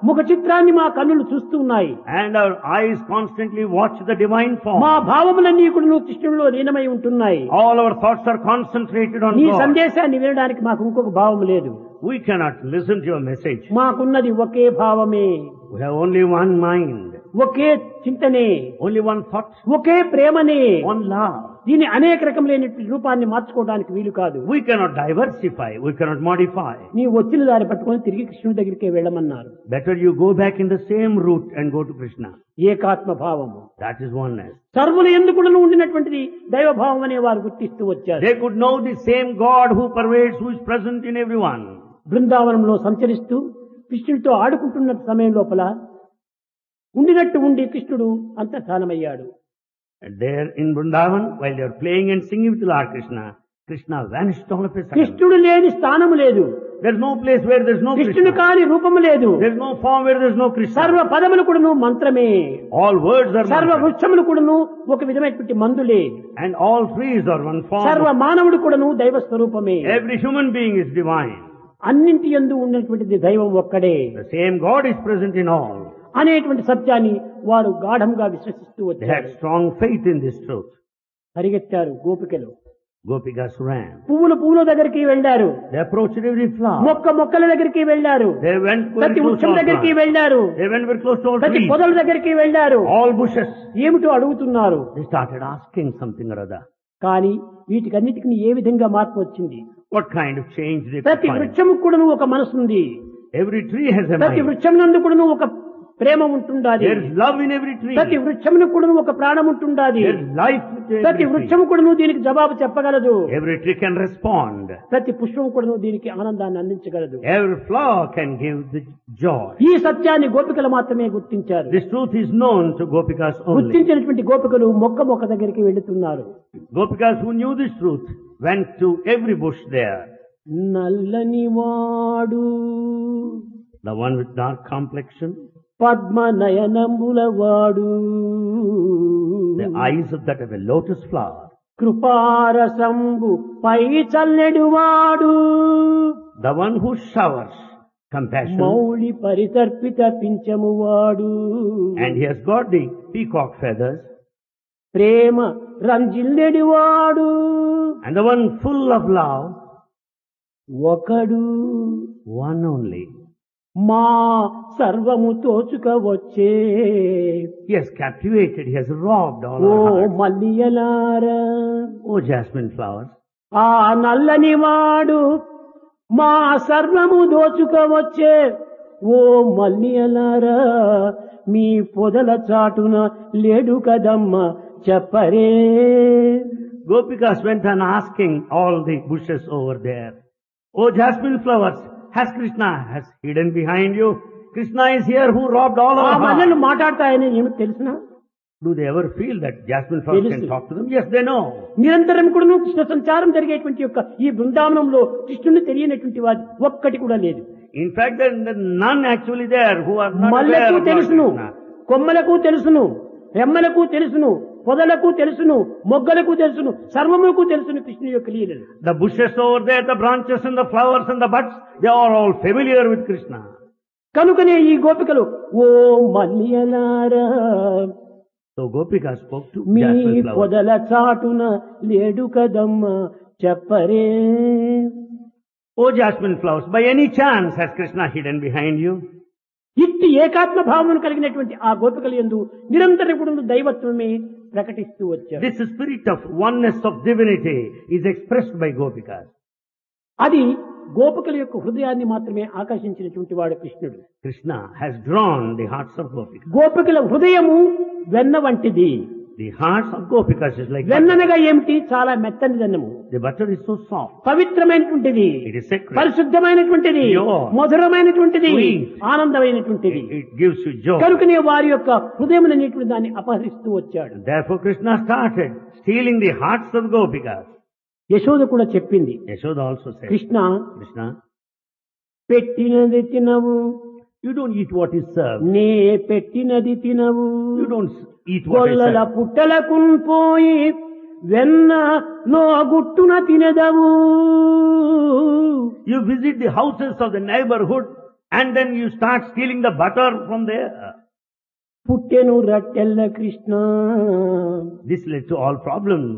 ముఖ చిత్రాన్ని మా కన్నులు చూస్తున్నాయి. And our eyes constantly watch the divine form. మా భావములన్నీ కూడా కృష్ణుడిలో లీనమై ఉంటున్నాయి. All our thoughts are concentrated on నీ God. సందేశాన్ని వినడానికి మాకు ఇంకొక భావం లేదు. We cannot listen to your message. మాకున్నది ఒకే భావమే, We have only one mind, okay చింతనే, only one thought, ఒకే ప్రేమనే. one love. దీని అనేక రకములైన రూపాన్ని మార్చుకోవడానికి వీలు కాదు. We cannot diversify, we cannot modify. నీ వచ్చిన దారి పట్టుకొని తిరిగి కృష్ణుడి దగ్గరికి వెళ్ళమన్నారు. Better you go back in the same route and go to Krishna. ఏకాత్మ భావము That is oneness. సర్వులు ఎందుకు ఉండినటువంటిది దైవ భావం అనే వారు గుర్తిస్తూ వచ్చారు. They could know the same God who pervades, who is present in everyone. బృందావనంలో సంచరిస్తూ కృష్ణుడితో ఆడుకుంటున్న సమయం లోపల ఉండినట్టు ఉండి కృష్ణుడు అంతర్ధానమయ్యాడు. And there in Vrindavan, while they are playing and singing with Lord Krishna, Krishna vanished all of a sudden. కృష్ణుడు లేని స్థానము లేదు. There is no place where there is no కృష్ణుడు Krishna. కాని రూపము లేదు. There is no form where there is no Krishna. సర్వ పదములు కూడాను మంత్రమే. All words are సర్వ mantra. వృక్షములు కూడాను ఒక విధమైనటువంటి మందులే. And all trees are one form. సర్వ మానవుడు కూడాను దైవ స్వరూపమే. Every human being is divine. అన్నింటి యందు ఉన్నటువంటిది దైవం ఒక్కడే The same God is present in all. అనేటువంటి సత్యాన్ని వారు గాఢంగా విశ్వసిస్తూ They వచ్చారు. had strong faith in this truth. పరిగెత్తారు గోపికలు. Gopikas ran. పువ్వుల దగ్గరికి వెళ్లారు. They approached every flower. మొక్కల దగ్గరికి వెళ్లారు. They went very ప్రతి close to వృక్షం all దగ్గరికి plants. వెళ్లారు. They went very close to all ప్రతి trees. పొదల దగ్గరికి వెళ్లారు. All bushes. ఏమిటో అడుగుతున్నారు. They started asking something or other. కానీ వీటికన్నిటికీ ఏ విధంగా మార్పు వచ్చింది? What kind of change they could ప్రతి find. వృక్షము కూడాను ఒక మనసు ఉంది. Every tree has a ప్రతి mind. వృక్షం నందు కూడాను ఒక ప్రేమ ఉంటుండాలి. There is love in every tree. ప్రతి వృక్షమును కూడాను ఒక ప్రాణం ఉంటుండాలి. There is life in ప్రతి every tree. వృక్షము కూడాను దీనికి జవాబు చెప్పగలదు. Every tree can respond. ప్రతి పుష్పం కూడాను దీనికి ఆనందాన్ని అందించగలదు. Every flower can give the joy. ఈ సత్యాన్ని గోపికలు మాత్రమే గుర్తించారు. This truth is known to Gopikas only. గుర్తించినటువంటి గోపికలు మొక్క దగ్గరికి వెళుతున్నారు. Gopikas who knew this truth went to every bush there. నల్లని వాడు The one with dark complexion, Padma నయనంబుల వాడు, the eyes of that of a lotus flower. కృపారసంబు పై చల్లెడు వాడు, The one who showers compassion, Mouli పరితర్పిత పింఛము వాడు, and he has got the peacock feathers, ప్రేమ రంజిల్లెడు వాడు, and the one full of love, ఒకడు one only. మా సర్వము తోచుక వచ్చే, He has captivated, he has robbed all oh our hearts. మల్లియలారా, Oh jasmine flowers, ఆ నల్లని వాడు మా సర్వము దోచుక వచ్చే, ఓ మల్లియలారా మీ పొదల చాటున లేడు కదమ్మ చెప్పరే. Gopikas went on asking all the bushes over there, "Oh jasmine flowers, has Krishna has hidden behind you? Krishna is here who robbed all ఆ our మల్లెలు hearts. మాట్లాడతాయని ఏమిటి తెలుసునా? Do they ever feel that jasmine flowers can Telusu. talk to them? Yes, they know. నిరంతరం కూడా కృష్ణ సంచారం జరిగేటువంటి యొక్క ఈ బృందావనంలో కృష్ణుని తెలియనటువంటి వాది ఒక్కటి కూడా లేదు. In fact, there are none actually there who are not aware మల్లెకు of తెలుసును, Krishna. కొమ్మలకు తెలుసును, రెమ్మలకు తెలుసును, పొదలకు తెలుసును, మొగ్గలకు తెలుసును, సర్వములకు తెలుసును కృష్ణుని యొక్క లీలలు. The bushes over there, the branches and the flowers and the buds, they are all familiar with Krishna. కనుకనే ఈ గోపికలు ఓ మల్లియలారా So Gopika spoke to me jasmine flowers. పొదల చాటున లేడు కదమ్మ చెప్పరే. Oh jasmine flowers, by any chance has Krishna hidden behind you? ఇట్టి ఏకాత్మ భావన కలిగినటువంటి ఆ గోపికల యందు నిరంతరం కూడా దైవత్వమే ప్రకటిస్తూ వచ్చారు. This spirit of oneness of divinity is expressed by Gopikas. అది గోపికల యొక్క హృదయాన్ని మాత్రమే ఆకర్షించినటువంటి వాడు కృష్ణుడు. Krishna has drawn the hearts of Gopikas. గోపికల హృదయము వెన్న వంటిది. The hearts of Gopikas is like butter. వెన్ననగా ఏమిటి? చాలా మెత్తని దన్నము, The butter is so soft. పవిత్రమైనటువంటిది, It is sacred. పరిశుద్ధమైనటువంటిది, Pure. మధురమైనటువంటిది, Sweet. ఆనందమైనటువంటిది. It gives you joy. కనుకనే వారి యొక్క హృదయం అనేటువంటి దాన్ని అపహరిస్తూ వచ్చాడు. Therefore Krishna started stealing the hearts of Gopikas. Yashoda కూడా చెప్పింది, Yashoda also said, Krishna Krishna, పెట్టినది తినవు, you don't eat what is served. నే పెట్టినది తినవు, You don't eat what is గొల్లల served. పుట్టలకు పోయి వెన్న లో గుట్టున తినదవు. You visit the houses of the neighborhood and then you start stealing the butter from there. పుట్టెను రట్టెల్ల Krishna. This led to all problems.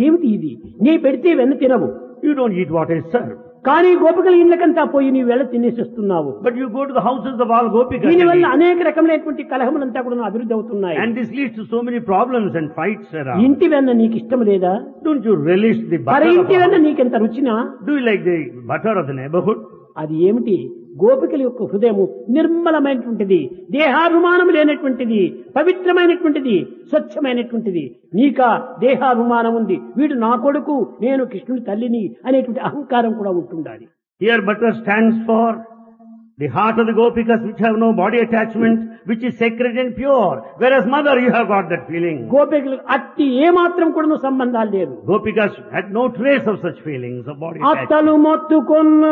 ఏమిటి ఇది? నీ పెడితే వెన్న తినవు, You don't eat what is served. కానీ గోపికల ఇళ్ళకంతా పోయి నీ వెళ్ళ తినేసి వస్తున్నావు. But you go to the houses of all Gopikas and దీనివల్ల eat. అనేక రకములైనటువంటి కలహములంతా కూడా అభివృద్ధి అవుతున్నాయి. And this leads to so many problems and fights around. ఇంటి వెన్న నీకు ఇష్టం లేదా? Don't you relish the మరి butter of ఇంటి a వెన్న house? నీకెంత రుచినా? Do you like the butter of the neighborhood? అది ఏమిటి? గోపికల యొక్క హృదయము నిర్మలమైనటువంటిది, దేహాభిమానం లేనటువంటిది, పవిత్రమైనటువంటిది, స్వచ్ఛమైనటువంటిది. నీకా దేహాభిమానం ఉంది, వీడు నా కొడుకు, నేను కృష్ణుని తల్లిని అనేటువంటి అహంకారం కూడా ఉంటుండాలి. Here butter stands for the heart of the Gopikas which have no body attachment, which is sacred and pure. Whereas mother, you have got that feeling. గోపికలు అట్టి ఏమాత్రం కూడా సంబంధాలు లేవు. Gopikas had no trace of such feelings of body attachment. అత్తలు మొత్తుకొన్న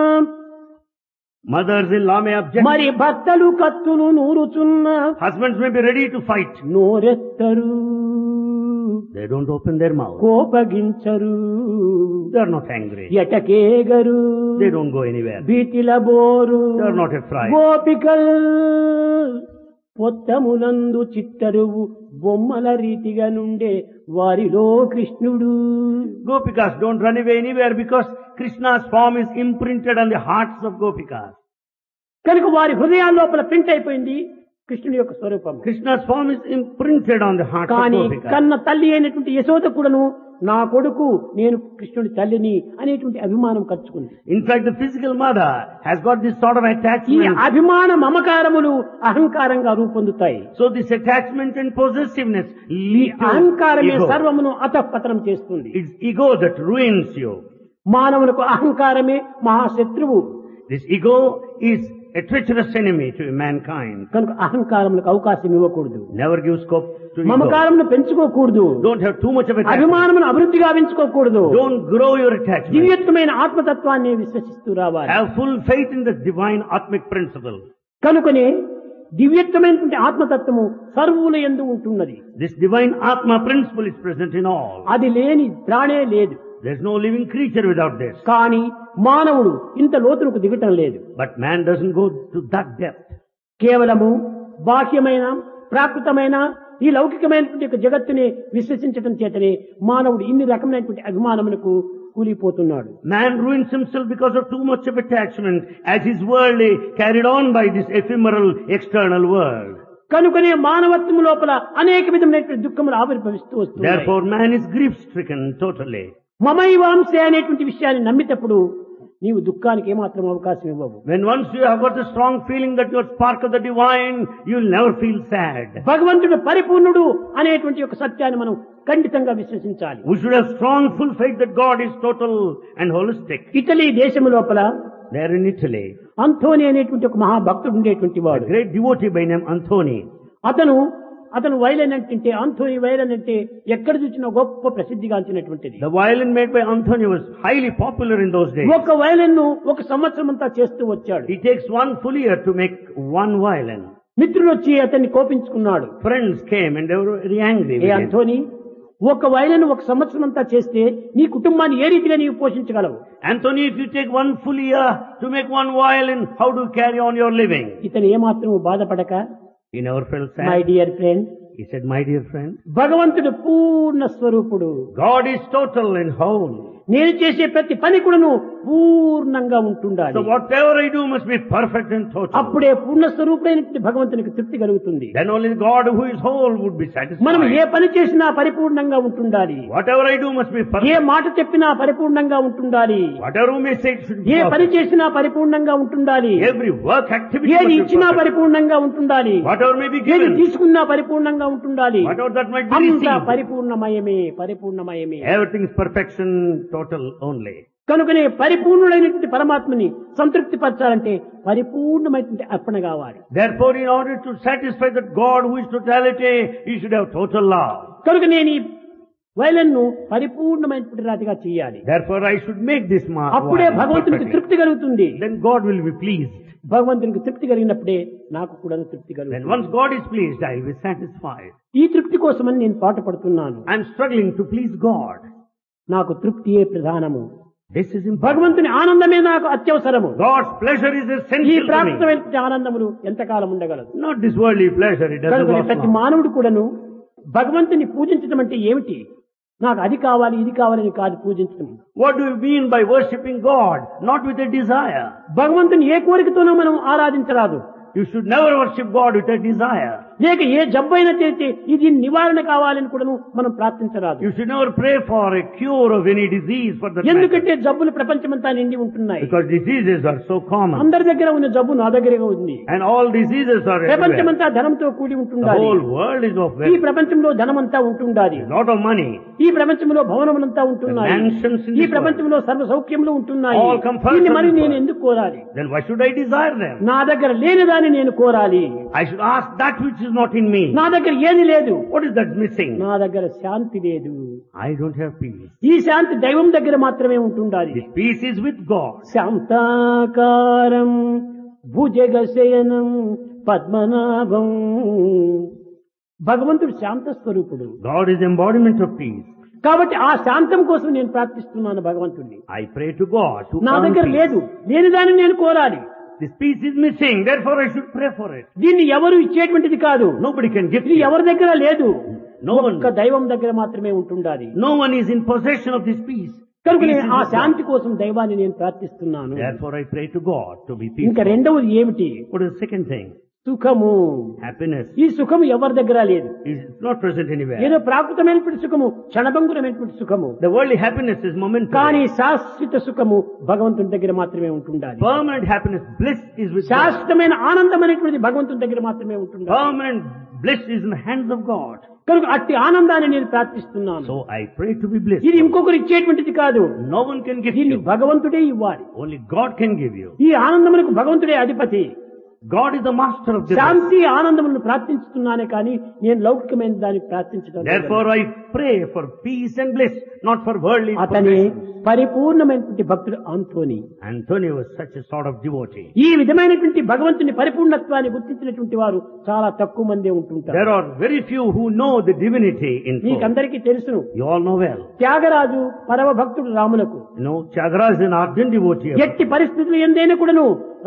Mothers-in-law may object. మరి భర్తలు కత్తులు నూరుచున్న Husbands may be ready to fight. నోరెత్తరు, They don't open their mouth. కోపగించరు, They are not angry. ఎటకేగరు, They don't go anywhere. బీతిల బోరు. They are not afraid. గోపికల్ పొత్తములందు చిత్తరువు బొమ్మల రీతిగా నుండే వారిలో కృష్ణుడు. Gopikas don't run away anywhere because Krishna's form is imprinted on the hearts of Gopikas. కనుక వారి హృదయాల లోపల ప్రింట్ అయిపోయింది కృష్ణుని యొక్క స్వరూపం. Krishna's form is imprinted on the hearts of కానీ Gopikas. కన్న తల్లి అయినటువంటి యశోద కూడాను నా కొడుకు, నేను కృష్ణుడి తల్లిని అనేటువంటి అభిమానం కలుచుకుంది. In fact, the physical mother has got this sort of ఈ attachment. అభిమాన మమకారములు అహంకారంగా రూపొందుతాయి. So this attachment and possessiveness ఈ lead to అహంకారమే ego. సర్వమును అతఃపతనం చేస్తుంది. It's ego that ruins you. మానవులకు అహంకారమే మహాశత్రువు. This ego is a treacherous enemy to mankind. కనుక అహంకారములకు అవకాశం ఇవ్వకూడదు. Never give scope to ego. మమకారమును పెంచుకోకూడదు. Don't have too much of attachment. అభిమానమును అభివృద్ధిగా పెంచుకోకూడదు. Don't grow your attachment. దివ్యత్వమైన ఆత్మతత్వాన్ని విశ్వసిస్తూ రావాలి. Have full faith in the divine atmic principle. కనుకనే దివ్యత్వమైనటువంటి ఆత్మతత్వము సర్వుల యందు ఉంటున్నది. This divine atma principle is present in all. అది లేని ప్రాణే లేదు. There's no living creature without this. కానీ మానవుడు ఇంత లోతులకు దిగటం లేదు. But man doesn't go to that depth. కేవలము బాహ్యమైన ప్రాకృతమైన ఈ లౌకికమైనటువంటి యొక్క జగత్తుని విశ్వసించడం చేతనే మానవుడు ఇన్ని రకమైనటువంటి అభిమానములకు కూలిపోతున్నాడు. Man ruins himself because of too much of attachment as his world is carried on by this ephemeral external world. కనుకనే మానవత్వం లోపల అనేక విధమైనటువంటి దుఃఖములు ఆవిర్భవిస్తూ వస్తున్నాయి. Therefore man is grief stricken totally. మమైవాంసే అనేటువంటి విషయాన్ని నమ్మినప్పుడు నీవు దుఃఖానికి ఏమాత్రం అవకాశం ఇవ్వవు. When once you have got a strong feeling that you are spark of the divine, you will never feel sad. భగవంతుడు పరిపూర్ణుడు అనేటువంటి ఒక సత్యాన్ని మనం ఖండితంగా విశ్వసించాలి. We should have strong full faith that God is total and holistic. Italy దేశము లోపల They are in Italy. Anthony అనేటువంటి ఒక మహాభక్తుడు ఉండేటువంటి A వాడు. great devotee by name Anthony. అతను వైలన్ అంటే ఆంథోనీ వైలన్ అంటే ఎక్కడ చూసినా గొప్ప ప్రసిద్ధిగాంచినటువంటిది. The violin made by Anthony was highly popular in those days. ఒక వైలన్ ను ఒక సంవత్సరం అంతా చేస్తూ వచ్చాడు. It takes one full year to make one violin. మిత్రులు వచ్చి అతన్ని కోపించుకున్నాడు. Friends came and they were very angry A with him. Anthony, ఒక వైలన్ ఒక సంవత్సరం అంతా చేస్తే నీ కుటుంబాన్ని ఏ రీతిగా నీవు పోషించగలవు? Anthony, if you take one full year to make one violin, how do you carry on your living? ఇతను ఏమాత్రం బాధపడక, He never felt my sad. Dear friend, He said, my dear friend, భగవంతుడు పూర్ణ స్వరూపుడు. God is total and whole. నేను చేసే ప్రతి పని కూడాను పూర్ణంగా ఉంటుండాలి. So whatever I do must be perfect and total. అప్పుడే పూర్ణ స్వరూపుడైనటువంటి భగవంతునికి తృప్తి కలుగుతుంది. Then only God who is whole would be మనం ఏ satisfied. పని చేసినా పరిపూర్ణంగా ఉంటుండాలి. Whatever I do must be A perfect. మాట చెప్పినా పరిపూర్ణంగా ఉంటుండాలి. Whatever we may say should be ఏ పని perfect. చేసినా పరిపూర్ణంగా ఉంటుండాలి. Every work activity ఏది must be ఇచ్చినా perfect. పరిపూర్ణంగా ఉంటుండాలి. Whatever may be ఏది given, తీసుకున్నా పరిపూర్ణంగా ఉంటుండాలి. whatever that might be అంతా received, పరిపూర్ణమయమే. everything is perfection total only. కనుకనే పరిపూర్ణుడైనటువంటి పరమాత్మని సంతృప్తి పరచాలంటే పరిపూర్ణమైనటువంటి అర్పణ కావాలి. Therefore, in order to satisfy that God who is totality, you should have total love. కనుక నేను ఈ వైలన్ ను పరిపూర్ణమైనటువంటి రాతిగా చేయాలి. Therefore, I should make this mark. అప్పుడే భగవంతునికి తృప్తి కలుగుతుంది. Then God will be pleased. భగవంతునికి తృప్తి కలిగినప్పుడే నాకు కూడా తృప్తి Then కలుగుతుంది. once God is pleased, I will be satisfied. ఈ తృప్తి కోసమని నేను పాటు పడుతున్నాను. I am struggling to please God. నాకు తృప్తియే ప్రధానము. This is important. భగవంతుని ఆనందమే నాకు అత్యవసరము. God's pleasure is ఈ essential to me. ప్రాప్తమైన ఆనందములు ఎంతకాలం ఉండగలదు? Not this worldly pleasure, it doesn't కనుక last ప్రతి long. మానవుడు కూడాను భగవంతుని పూజించడం అంటే ఏమిటి? నాకు అది కావాలి ఇది కావాలని కాదు పూజించడం. What do you mean by worshipping God? Not with a desire. భగవంతుని ఏ కోరికతోనో మనం ఆరాధించరాదు. You should never worship God with a desire. లేక ఏ జబ్బైనా చేస్తే ఇది నివారణ కావాలని కూడా మనం ప్రార్థించరాదు. You should never pray for a cure of any disease for that matter. ఎందుకంటే జబ్బులు ప్రపంచమంతా నిండి ఉంటున్నాయి. Because diseases are so common. అందరి దగ్గర ఉన్న జబ్బు నా దగ్గర ఉంది. And all diseases are everywhere. ప్రపంచమంతా ధనంతో కూడి The ఉంటుండాలి. whole world is of ఈ wealth. ప్రపంచంలో ధనమంతా ఉంటుండాలి. A lot of money. ఈ ప్రపంచంలో భవనములంతా ఉంటున్నాయి. The mansions in ఈ this ప్రపంచంలో సర్వ సౌఖ్యములు ఉంటున్నాయి. All comforts దీన్ని in మరి this నేను world. ఎందుకు కోరాలి? Then why should I desire them? నా దగ్గర లేని దాన్ని నేను కోరాలి. I should ask that which is not in me. నా దగ్గర ఏది లేదు. What is that missing? నా దగ్గర శాంతి లేదు. I don't have peace. ఈ శాంతి దైవం దగ్గర మాత్రమే ఉంటుండాలి. This peace is with God. శాంతాకారం భుజగశయనం Padmanabham. భగవంతుడు శాంత స్వరూపుడు. God is embodiment of peace. కాబట్టి ఆ శాంతం కోసం నేను ప్రార్థిస్తున్నాను భగవంతుడిని. I pray to God to నా earn దగ్గర peace. లేదు, లేని దాన్ని నేను కోరాలి. This peace is missing, therefore I should pray for it. దీన్ని ఎవరు ఇచ్చేటువంటిది కాదు. Nobody can give ఇది it. ఎవరి దగ్గర లేదు. No one. ఒక్క దైవం దగ్గర మాత్రమే ఉంటుండాలి. No one is in possession of this peace. కనుక Peace నేను is ఆ with God. శాంతి కోసం దైవాన్ని నేను ప్రార్థిస్తున్నాను. Therefore I pray to God to be ఇంకా peaceful. రెండవది ఏమిటి? What is the second thing? సుఖము. Happiness. ఈ సుఖము ఎవరి దగ్గర లేదు. It's not present anywhere. ఏదో ప్రాకృతమైనటువంటి సుఖము, క్షణభంగురమైనటువంటి సుఖము. The worldly happiness is momentary. కానీ శాశ్వత సుఖము భగవంతుని దగ్గర మాత్రమే ఉంటుండాలి. Permanent happiness, bliss is with God. శాశ్వతమైన ఆనందం అనేటువంటిది భగవంతుని దగ్గర మాత్రమే ఉంటుండాలి. Permanent bliss is in the hands of God. కనుక అట్టి ఆనందాన్ని నేను ప్రార్థిస్తున్నాను. So I pray to be blessed. ఇది ఇంకొకరు ఇచ్చేటువంటిది కాదు. No one can give దీన్ని you. భగవంతుడే ఇవ్వాలి. Only God can give you. ఈ ఆనందమునకు భగవంతుడే అధిపతి. God is the master of the bliss. శాంతి ఆనందములను ప్రార్థించుతున్నానే కానీ నేను లౌకికమైన దాన్ని ప్రార్థించడం లేదు. Therefore I pray for peace and bliss, not for worldly అతని possessions. పరిపూర్ణమైనటువంటి భక్తుడు Anthony. Anthony was such a sort of devotee. ఈ విధమైనటువంటి భగవంతుని పరిపూర్ణత్వాన్ని గుర్తించినటువంటి వారు చాలా తక్కువ మందే ఉంటుంటారు. There are very few who know the divinity in full. మీకందరికీ తెలుసును. You all know well. Tyagaraju పరమ భక్తుడు రామునకు. You know, Tyagaraja is an ardent devotee. ఎట్టి పరిస్థితులు ఎందైనా కూడాను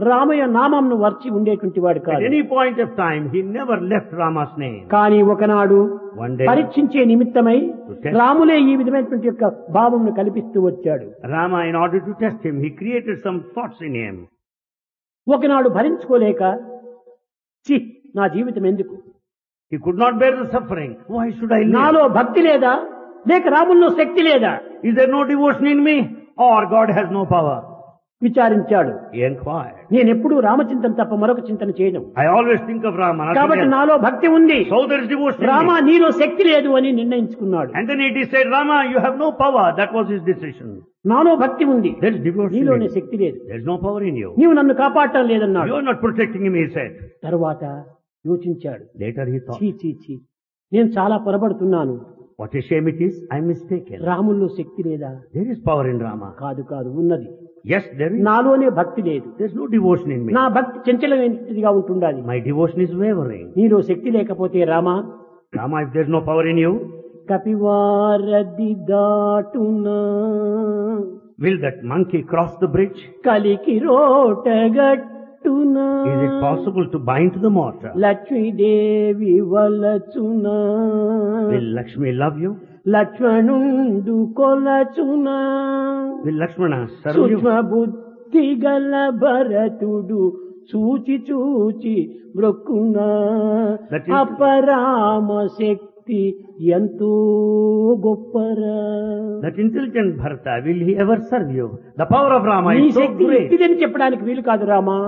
రామయ్య నామంను వర్చి ఉండేటువంటి వాడు At కాదు. any point of time, he never left Rama's name. కానీ ఒకనాడు One day, పరీక్షించే నిమిత్తమై Okay. రాములే ఈ విధమైనటువంటి యొక్క భావమును కల్పిస్తూ వచ్చాడు. Rama, in order to test him, he created some thoughts in him. ఒకనాడు భరించుకోలేక ఛీ నా జీవితం ఎందుకు, He could not bear the suffering. Why should I live? నాలో భక్తి లేదా లేక రాముల్లో శక్తి లేదా, Is there no devotion in me? Or God has no power? విచారించాడు. He inquired. నేనెప్పుడు రామచింతన తప్ప మరొక చింతన చేయను. I always think of Rama. nothing కాబట్టి else. నాలో భక్తి ఉంది. So there is devotion in Rama me. నీలో శక్తి లేదు అని నిర్ణయించుకున్నాడు. And then he said, Rama, you have no power. That was his decision. నాలో భక్తి ఉంది, There is devotion in నీలోనే you. శక్తి లేదు. There is no power in you. నీవు నన్ను కాపాడటం లేదన్నాడు. You are not protecting him, he said. తరువాత యోచించాడు. Later he thought, చీ చీ చీ, నేను చాలా పొరబడుతున్నాను. what a shame it is. I am mistaken. రాముల్లో శక్తి లేదా? There is power in Rama. కాదు కాదు, ఉన్నది. Yes, there is. నాలోనే భక్తి లేదు. There is no devotion in me. నా భక్తి చంచలమైనదిగా ఉంటుండాలి. My devotion is wavering. నీలో శక్తి లేకపోతే Rama, Rama, if there is no power in you, కపివారది దాటునా, will that monkey cross the bridge? కలికి రోటగట్టునా, Is it possible to bind to the mortar? Lakshmidevi వలచునా, Will Lakshmi love you? లక్ష్మణుండు కొలచునా, Will Lakshmana serve you? సూక్ష్మ బుద్ధి గల భరతుడు చూచి చూచి బ్రొక్కునా, That is- అపరామ శక్తి ఎంతో గొప్పరా. That intelligent Bharata, will he ever serve you? The power of Rama నీ is so Shakti great. ఇట్టిదని చెప్పడానికి వీలు కాదు Rama.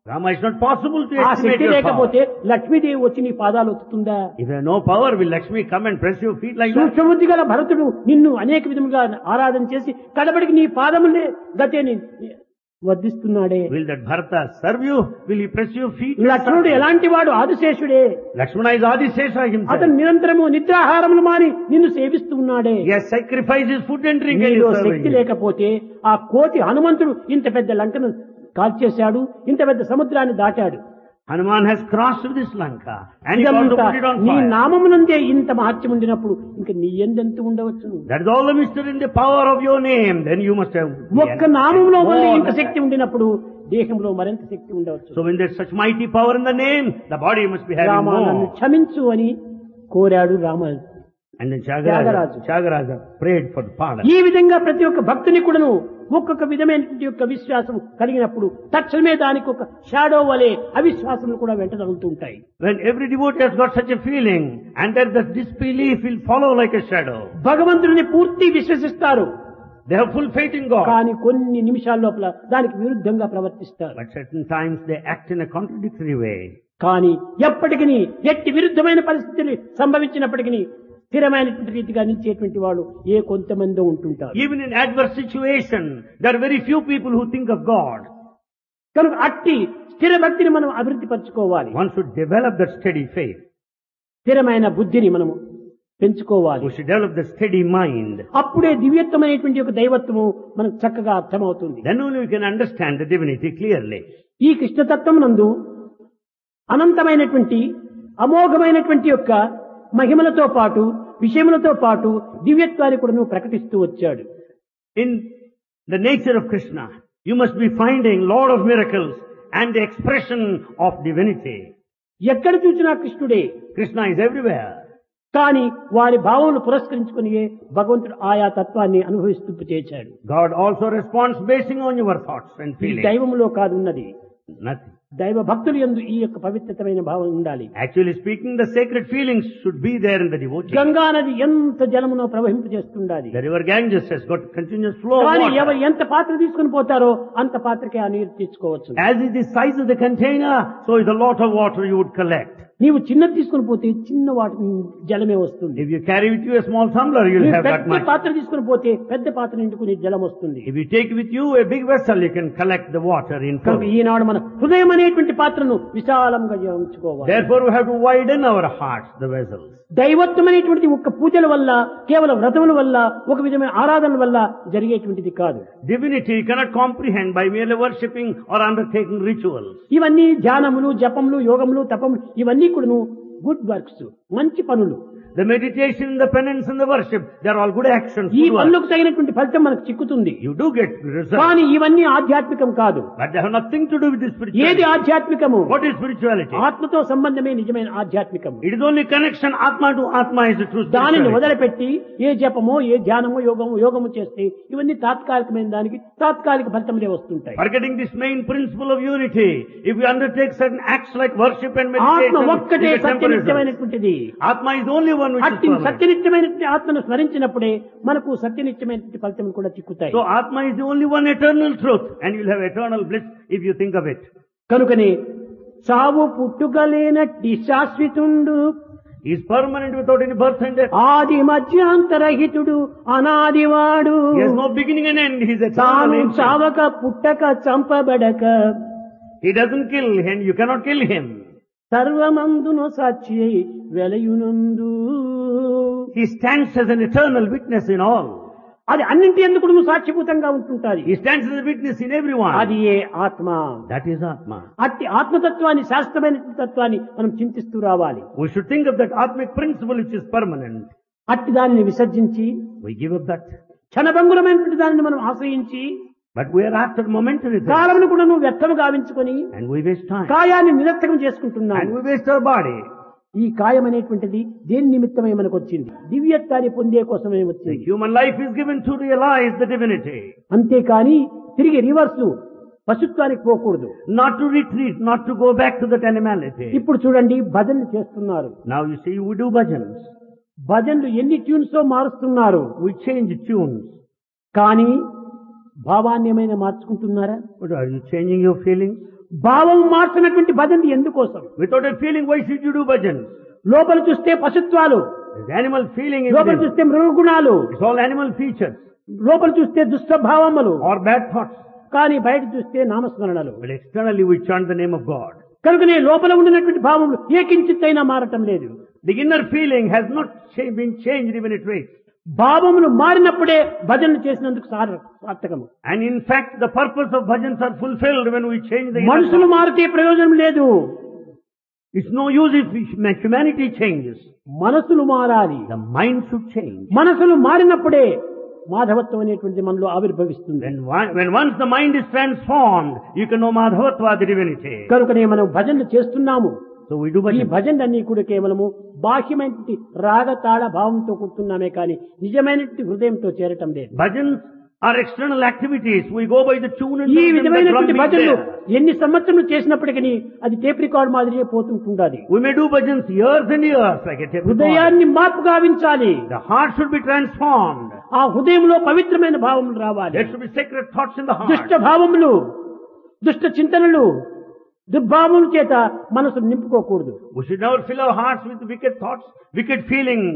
Rama, it's not possible to ఆ estimate శక్తి your power. లేకపోతే లక్ష్మీదేవి వచ్చి నీ పాదాలు ఒత్తుతుందా? If you have no power, will Lakshmi come and press your feet like that? సూక్ష్మబుద్ధి గల భరతుడు నిన్ను అనేక విధములుగా ఆరాధన చేసి కడబడికి నీ పాదములే గతేని వర్ధిస్తున్నాడే. Will that Bharata serve you? Will he press your feet? లక్ష్మణుడు ఎలాంటి వాడు? ఆదిశేషుడే. Lakshmana is Adisesha himself. అతను నిరంతరము నిద్రాహారములు మాని నిన్ను సేవిస్తున్నాడే. He has sacrificed his food and drink and నీలో is serving శక్తి you. లేకపోతే ఆ కోటి హనుమంతుడు ఇంత పెద్ద లంకను కాల్చేశాడు, ఇంత పెద్ద సముద్రాన్ని దాటాడు. Hanuman has crossed this Lanka and he also ఇదంతా put it on నీ fire. నామమునందే ఇంత మహత్యం ఉండినప్పుడు ఇంకా నీ ఎందెంత ఉండవచ్చును? That is all the mystery in the power of your name. Then you must have ఒక్క నామంలో వల్ల more ఇంత than శక్తి ఉండినప్పుడు దేహంలో మరింత శక్తి ఉండవచ్చు. So when there is such mighty power in the name, the body must be having Rama నన్ను more. క్షమించు అని కోరాడు Rama. And then Tyagaraja. Tyagaraja prayed for the pardon. ఈ విధంగా ప్రతి ఒక్క భక్తుని కూడాను ఒక్కొక్క విధమైనటువంటి యొక్క విశ్వాసం కలిగినప్పుడు తక్షణమే దానికి ఒక షాడో వలె అవిశ్వాసములు కూడా వెంట తగులుతూ ఉంటాయి. When every devotee has got such a feeling, and then the disbelief will follow like a shadow. భగవంతుడిని పూర్తి విశ్వసిస్తారు, They have full faith in God. కానీ కొన్ని నిమిషాల లోపల దానికి విరుద్ధంగా ప్రవర్తిస్తారు. But certain times they act in a contradictory way. కానీ ఎప్పటికీ ఎట్టి విరుద్ధమైన పరిస్థితులు సంభవించినప్పటికీ స్థిరమైనటువంటి రీతిగా నిలిచేటువంటి వాళ్ళు ఏ కొంతమంది ఉంటుంటారు. Even in adverse situation, there are very few people who think of God. కనుక అట్టి స్థిర భక్తిని మనం అభివృద్ధి పరచుకోవాలి. One should develop that steady faith. స్థిరమైన బుద్ధిని మనము పెంచుకోవాలి. We should develop the steady mind. అప్పుడే దివ్యత్వమైనటువంటి ఒక దైవత్వము మనకు చక్కగా అర్థమవుతుంది. Then only we can understand the divinity clearly. ఈ కృష్ణతత్వం నందు అనంతమైనటువంటి అమోఘమైనటువంటి యొక్క మహిమలతో పాటు విషయములతో పాటు దివ్యత్వాన్ని కూడా ప్రకటిస్తూ వచ్చాడు. In the nature of Krishna, you must be finding Lord of miracles and the expression of divinity. ఎక్కడ చూసినా కృష్ణుడే. Krishna is everywhere. కానీ వారి భావములు పురస్కరించుకుని భగవంతుడు ఆయా తత్వాన్ని అనుభవిస్తూ చేశాడు. God also responds basing on your thoughts and ఈ feelings. దైవములో కాదు ఉన్నది. Nothing. దైవ భక్తులు యందు ఈ యొక్క పవిత్రమైన భావం ఉండాలి. Actually speaking, the sacred feelings should be there in the devotee. Ganga నది ఎంత జలమునో ప్రవహింపజేస్తుండాలి. The river Ganges has got continuous flow of కానీ water. ఎవరు ఎంత పాత్ర తీసుకుని పోతారో అంత పాత్రకే ఆ నీరు తెచ్చుకోవచ్చు. As is the size of the container, so is the lot of water you would collect. నీవు చిన్నది తీసుకుని పోతే చిన్న వాటి జలమే వస్తుంది. If you carry with you a small tumbler, you will నీవు have that పెద్ద much. పాత్ర తీసుకుని పోతే పెద్ద పాత్ర నిండుకుని జలం వస్తుంది. If you take with you a big vessel, you can collect the water in full. కనుక ఈనాడు మన హృదయం అనేటువంటి పాత్రను విశాలంగా ఉంచుకోవాలి. Therefore, we have to widen our hearts, the vessels. దైవత్వం అనేటువంటిది ఒక్క పూజల వల్ల, కేవలం వ్రతముల వల్ల, ఒక విధమైన ఆరాధన వల్ల జరిగేటువంటిది కాదు. Divinity you cannot comprehend by merely worshipping or undertaking rituals. ఇవన్నీ ధ్యానములు, జపములు, యోగములు, తపములు ఇవన్నీ కూడాను గుడ్ వర్క్స్, మంచి పనులు. The meditation, the penance and the worship, they are all good actions. ఈ good works. పనులకు తగినటువంటి ఫలితం మనకు చిక్కుతుంది. You do get results. కానీ ఇవన్నీ ఆధ్యాత్మికం కాదు. But they have nothing to do with the ఏది spirituality. ఆధ్యాత్మికము? What is spirituality? ఆత్మతో సంబంధమే నిజమైన ఆధ్యాత్మికము. It is only connection Atma to Atma is the true దానిని spirituality. వదిలిపెట్టి ఏ జపమో, ఏ ధ్యానమో, యోగము చేస్తే ఇవన్నీ తాత్కాలికమైన దానికి తాత్కాలిక ఫలితములే వస్తుంటాయి. Forgetting this main principle of unity, if we undertake certain acts like worship and meditation, ఆత్మ ఒక్కటే we get temporary results. సత్యనిత్యమైనటువంటిది. Atma is the only one which is అట్టి permanent. సత్యనిత్యమైనటువంటి ఆత్మను స్మరించినప్పుడే మనకు సత్యనిత్యమైనటువంటి ఫలితం కూడా చిక్కుతాయి. So Atma is the only one eternal truth, and you'll have eternal bliss if you think of it. కనుకనే చావు పుట్టుకలేనట్టి శాశ్వతుండు, He is permanent without any birth and death. ఆది మధ్యాంతరహితుడు, అనాదివాడు, He has no beginning and end. He is eternal. తాను ancient. చావక పుట్టక చంపబడక He doesn't kill him. You cannot kill him. సర్వమందును Sakshi వెలయునందు. He stands as an eternal witness in all. అది అన్నింటి ఎందుకు నువ్వు సాక్షిభూతంగా ఉంటుంటాది. He stands as a witness in everyone. అది ఏ ఆత్మ. That is Atma. అట్టి ఆత్మతత్వాన్ని, శాశ్వతమైన తత్వాన్ని మనం చింతిస్తూ రావాలి. We should think of that Atmic principle which is permanent. అట్టి దానిని విసర్జించి We give up that. క్షణభంగురమైనటువంటి దానిని మనం ఆశ్రయించి But we are after momentary things. కాలమును కూడా నువ్వు వ్యర్థము గావించుకొని And we waste time. కాయాన్ని నిరర్థకం చేసుకుంటున్నావు. And we waste our body. ఈ కాయం అనేటువంటిది దేని నిమిత్తమై మనకు వచ్చింది? దివ్యత్వాన్ని పొందే కోసమే The వచ్చింది. human life is given to realize the divinity. అంతేకాని తిరిగి రివర్స్ పశుత్వానికి పోకూడదు. Not to retreat, not to go back to that animality. ఇప్పుడు చూడండి, భజనలు చేస్తున్నారు. Now you see, we do bhajans. భజనలు ఎన్ని ట్యూన్స్ మారుస్తున్నారు. We change tunes. కానీ భావాన్ని ఏమైనా మార్చుకుంటున్నారా? But are you changing your feelings? భావం మార్చినటువంటి భజనలు ఎందుకోసం? Without a feeling, why should you do bhajans? లోపల చూస్తే పశుత్వాలు, There's animal feeling in లోపల it. చూస్తే మృగగుణాలు, It's all animal features లోపల చూస్తే దుష్టభావములు, or bad thoughts. కానీ బయట చూస్తే నామస్మరణలు. But externally we chant the name of God. కనుకనే లోపల ఉండినటువంటి భావములు ఏకించిత్తైనా మారటం లేదు. The inner feeling has not been changed even a trace. భావములు మారినప్పుడే భజనలు చేసినందుకు సార్థకము. And in fact, the purpose of bhajans are fulfilled when we change the inner మనుషులు thought. మారితే ప్రయోజనం లేదు. It's no use if humanity changes. మనసులు మారాలి. The mind should change. మనసులు మారినప్పుడే మాధవత్వం అనేటువంటిది మనలో ఆవిర్భవిస్తుంది. When once the mind is transformed, you can know Madhavatva, the divinity. కనుకనే మనం భజనలు చేస్తున్నాము. So we do ఈ bhajans. భజనలన్నీ కూడా కేవలము బాహ్యమైనటువంటి రాగతాళ భావంతో కూర్చున్నామే కానీ నిజమైనటువంటి హృదయంతో చేరటం లేదు. Bhajans are external activities. We go by the tune and ఈ rhythm, the drum విధమైనటువంటి beat భజనలు there. ఎన్ని సంవత్సరాలు చేసినప్పటికీ అది టేప్ రికార్డ్ మాదిరిగా పోతుంటుండాలి. We may do bhajans years and years like a tape recorder. హృదయాన్ని మార్పు గావించాలి. The heart should be transformed. ఆ హృదయంలో పవిత్రమైన భావములు రావాలి. There should be sacred thoughts in the heart. దుష్ట భావములు, దుష్ట చింతనలు, దుర్భావముల చేత మనసు నింపుకోకూడదు. We should never fill our hearts with wicked thoughts, wicked feelings.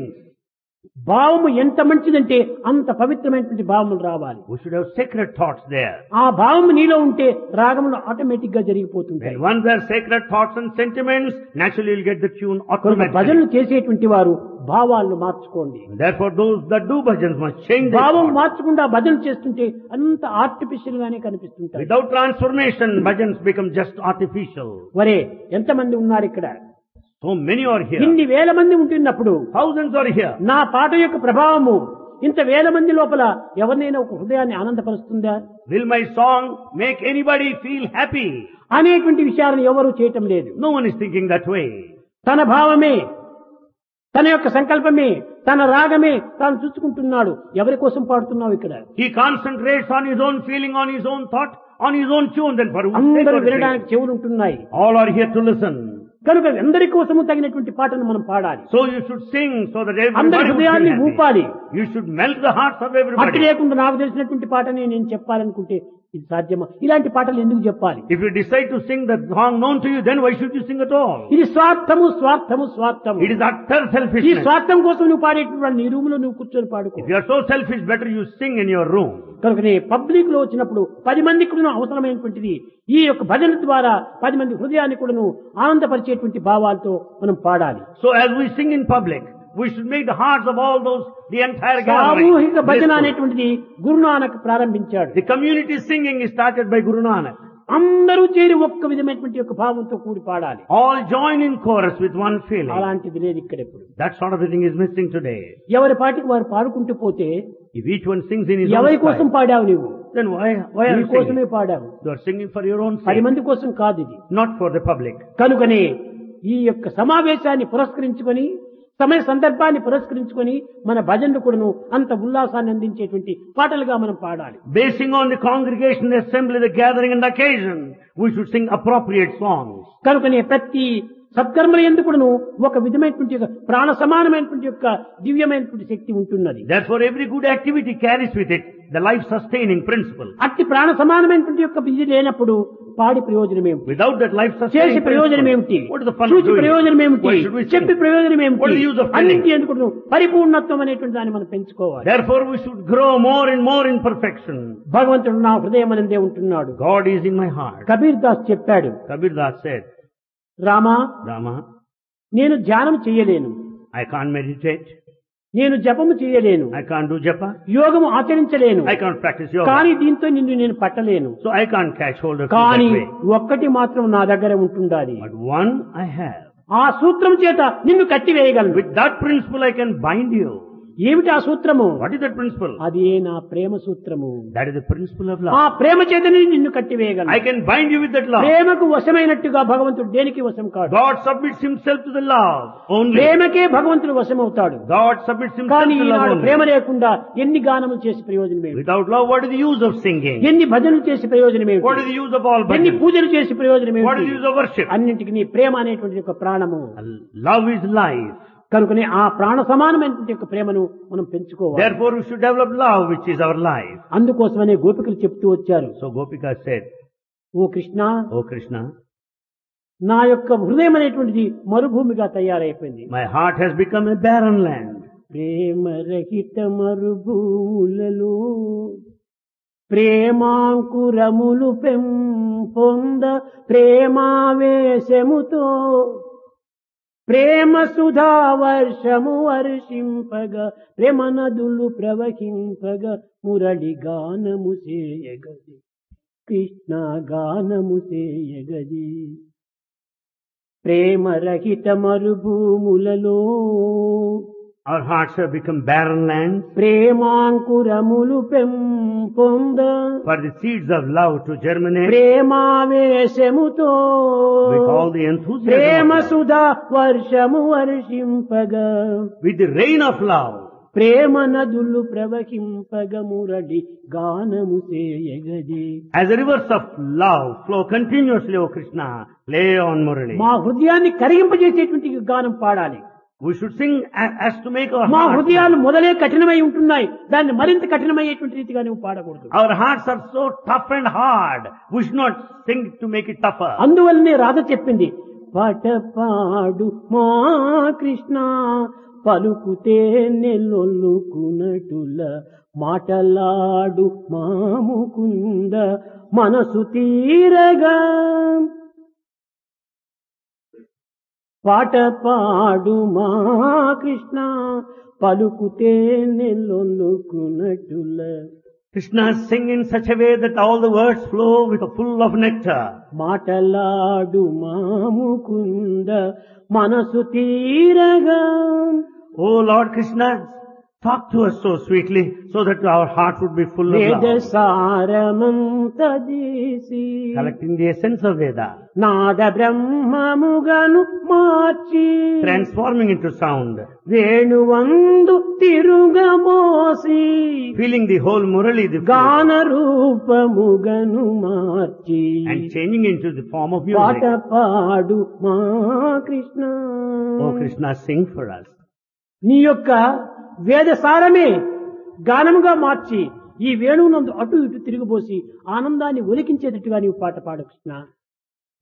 భావము ఎంత మంచిదంటే అంత పవిత్రమైనటువంటి భావములు రావాలి. We should have sacred thoughts there. ఆ భావము నీలో ఉంటే రాగములు ఆటోమేటిక్ గా జరిగిపోతుంటాయి. When once there are sacred thoughts and sentiments, naturally you'll get the tune కనుక automatically. భజనలు చేసేటువంటి వారు భావాలను మార్చుకోండి. Therefore those that do bhajans must change their భావం thoughts. మార్చకుండా భజన చేస్తుంటే అంత ఆర్టిఫిషియల్ గానే కనిపిస్తుంటాయి. Without transformation, bhajans become just artificial. వరే ఎంతమంది ఉన్నారు ఇక్కడ? So many are here. ఇన్ని వేల మంది ఉంటున్నప్పుడు Thousands are here. నా పాట యొక్క ప్రభావము ఇంత వేల మంది లోపల ఎవరినైనా ఒక హృదయాన్ని ఆనందపరుస్తుందా? Will my song make anybody feel happy? అనేటువంటి విషయాలను ఎవరూ చేయటం లేదు. No one is thinking that way. తన భావమే, తన యొక్క సంకల్పమే, తన రాగమే తాను చూసుకుంటున్నాడు. ఎవరి కోసం పాడుతున్నావు ఇక్కడ? He concentrates on his own feeling, on his own thought, on his own tune. Then for whose sake అందరూ are you వినడానికి చెవులు ఉంటున్నాయి. singing? All are here to listen. కనుక అందరి కోసము తగినటువంటి పాటను మనం పాడాలి. So you should sing so that అందరి everybody హృదయాన్ని will feel ఊపాలి. happy. You should melt the hearts of అట్టి everybody. లేకుండా నాకు తెలిసినటువంటి పాటని నేను చెప్పాలనుకుంటే ఇది సాధ్యమా? ఇలాంటి పాటలు ఎందుకు చెప్పాలి? If you decide to sing the song known to you, then why should you sing at all? ఇది స్వార్థము, స్వార్థము, స్వార్థము. It is utter ఈ selfishness. స్వార్థం కోసం నువ్వు పాడేటువంటి నీ రూమ్ లో నువ్వు కూర్చొని పాడుకో. If you are so selfish, better you sing in your room. కనుక పబ్లిక్ లో వచ్చినప్పుడు 10 మందికి కూడా అవసరమైనటువంటిది ఈ యొక్క భజన ద్వారా 10 మంది హృదయాన్ని కూడా ఆనందపరిచేటువంటి భావాలతో మనం పాడాలి. So as we sing in public, we should make the hearts of all those, the entire gathering. సామూహిక భజన blissful. అనేటువంటిది గురునానక్ ప్రారంభించాడు. The community singing is started by Guru Nanak. అందరూ చేరి ఒక్క విధమైనటువంటి యొక్క భావంతో కూడి పాడాలి. All join in chorus with one feeling. అలాంటిది లేదు ఇక్కడ ఇప్పుడు. That sort of a thing is missing today. ఎవరి పాటికి వారు పాడుకుంటూ పోతే If each one sings in his own ఎవరి కోసం style, పాడావు నువ్వు? then why are నీ you కోసమే singing? పాడావు. You are singing for your own 10 sake, మంది కోసం కాదు ఇది. not for the public. కనుకనే ఈ యొక్క సమావేశాన్ని పురస్కరించుకొని, సమయ సందర్భాన్ని పురస్కరించుకొని మన భజనలు కూడాను అంత ఉల్లాసాన్ని అందించేటువంటి పాటలుగా మనం పాడాలి. Basing on the congregation, the assembly, the gathering and the occasion, we should sing appropriate songs. కనుకనే ప్రతి సత్కర్మల ఎందుకును ఒక విధమైనటువంటి ప్రాణ సమానమైనటువంటి యొక్క దివ్యమైనటువంటి శక్తి ఉంటున్నది. Therefore, every good activity carries with it the life-sustaining principle. అట్టి ప్రాణ సమానమైనటువంటి యొక్క విధి లేనప్పుడు పాడి ప్రయోజనం ఏమిటి? Without that చేసి life-sustaining ప్రయోజనం principle, ఏమిటి? what is the fun of చూచి doing ప్రయోజనం it? ఏమిటి? Why should we చెప్పి sing? ప్రయోజనం What is ఏమిటి? the use of telling? అన్నింటి ఎందుకు పరిపూర్ణత్వం అనేటువంటి దాన్ని మనం పెంచుకోవాలి. Therefore, we should grow more and more in perfection. భగవంతుడు నా హృదయం అనందే ఉంటున్నాడు. God is in my heart. Kabir Das చెప్పాడు, Kabir Das said, Rama Rama, నేను ధ్యానం చేయలేను, I can't meditate, నేను జపము చేయలేను, I can't do japa, యోగము ఆచరించలేను, I can't practice yoga, కానీ దీంతో నిన్ను నేను పట్టలేను. so I can't catch hold of you కానీ that way. ఒక్కటి మాత్రం నా దగ్గర ఉంటుండాలి. But one I have. ఆ సూత్రం చేత నిన్ను కట్టివేయగలను. With that principle I can bind you. ఏమిటి ఆ సూత్రము? What is that principle? అది నా ప్రేమ సూత్రము. That is the principle of ఆ love. ప్రేమ చేతనే నిన్ను కట్టివేయగలను. I can bind you with that love. ప్రేమకు వశమైనట్టుగా భగవంతుడు దేనికి వశం కాడు. God submits himself to the love only. ప్రేమకే భగవంతుడు వశమవుతాడు. God submits himself కానీ to love ఈనాడు only. ప్రేమ లేకుండా ఎన్ని గానములు చేసి ప్రయోజనం ఏమిటి? Without love, what is the use of singing? ఎన్ని భజనలు చేసి ప్రయోజనం What is ఏమిటి? the use of all ఎన్ని bhajans? పూజలు చేసి ప్రయోజనం What is the ఏమిటి? use of worship? అన్నింటికి నీ ప్రేమ అనేటువంటి ఒక ప్రాణము. Love is life. కనుకనే ఆ ప్రాణ సమానమైనటువంటి యొక్క ప్రేమను మనం పెంచుకోవాలి. Therefore, we should develop love, which is our life. అందుకోసమనే గోపికలు చెప్తూ వచ్చారు, So Gopika said, ఓ కృష్ణ, Oh Krishna, నా యొక్క హృదయం అనేటువంటిది మరుభూమిగా తయారైపోయింది. my heart has become a barren land. ప్రేమ రహిత మరుభూములలో ప్రేమాంకురములు పెంపొంద ప్రేమావేశముతో ప్రేమ సుధా వర్షము వర్షింపగా ప్రేమ నదులు ప్రవహింపగా మురళి గానము చేయగది, కృష్ణ గానము చేయగది. ప్రేమ రహిత మరుభూములలో Our hearts have become barren lands. ప్రేమాంకురములు పెంపొంద For the seeds of love to germinate ప్రేమావేశముతో with all the enthusiasm Prema of love, Sudha వర్షము వర్షింపగా with the rain of love, ప్రేమ నదులు ప్రవహింపగ మురళి గానము చేయగది. as the rivers of love flow continuously, O Krishna, play on Murali. మా హృదయాన్ని కరిగింపజేసేటువంటి గానం పాడాలి. We should sing as to make our మా hearts. హృదయాలు మొదలే కఠినమై ఉంటున్నాయి, దాన్ని మరింత కఠినమయ్యేటువంటి రీతిగా నువ్వు పాడకూడదు. Our hearts are so tough and hard. We should not sing to make it tougher. అందువల్లనే రాధ చెప్పింది, పాట పాడు మా కృష్ణ పలుకుతే నెల్లొల్లుకునటుల మాటలాడు మా ముకుంద మనసు తీరగా. పాట పాడు మా Krishna పలుకుతే నెల్లొల్లుకునటుల. Krishna sing in such a way that all the words flow with a full of nectar. మాటలాడు మా ముకుంద మనసు తీరగా. Oh Lord Krishna, talk to us so sweetly so that our heart would be full of వేద love. సారమంత చేసి Collecting the essence of Veda, Nada బ్రహ్మముగను March transforming into sound, వేణువందు తిరుగమోసి feeling the whole Murali, the గాన రూపముగను మార్చి and changing into the form of పాట music. పాడు మా Krishna. Oh Krishna, sing for us. నీ యొక్క వేద సారమే గానముగా మార్చి ఈ వేణువునందు అటు ఇటు తిరిగిపోసి ఆనందాన్ని ఒలికించేటట్టుగా నీవు పాట పాడు Krishna.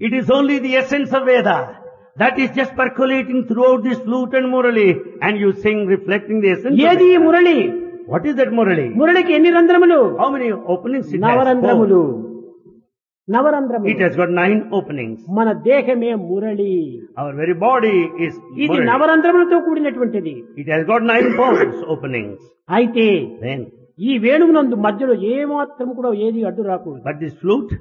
It is only the essence of Veda that is just percolating throughout this flute and Murali, and you sing reflecting the essence of ఏది ఈ Veda. Murali? What is that Murali? మురళికి ఎన్ని రంధ్రములు? How many openings it has? నవరంధ్రములు. Four. It నవరంధ్రములు. has got 9 openings. మన దేహమే Murali. Our very body is ఇది Murali. నవరంధ్రములతో కూడినటువంటిది. It has got 9 pores openings. అయితే Then, ఈ వేణువునందు మధ్యలో ఏ మాత్రం కూడా ఏది అడ్డు రాకూడదు. but this flute,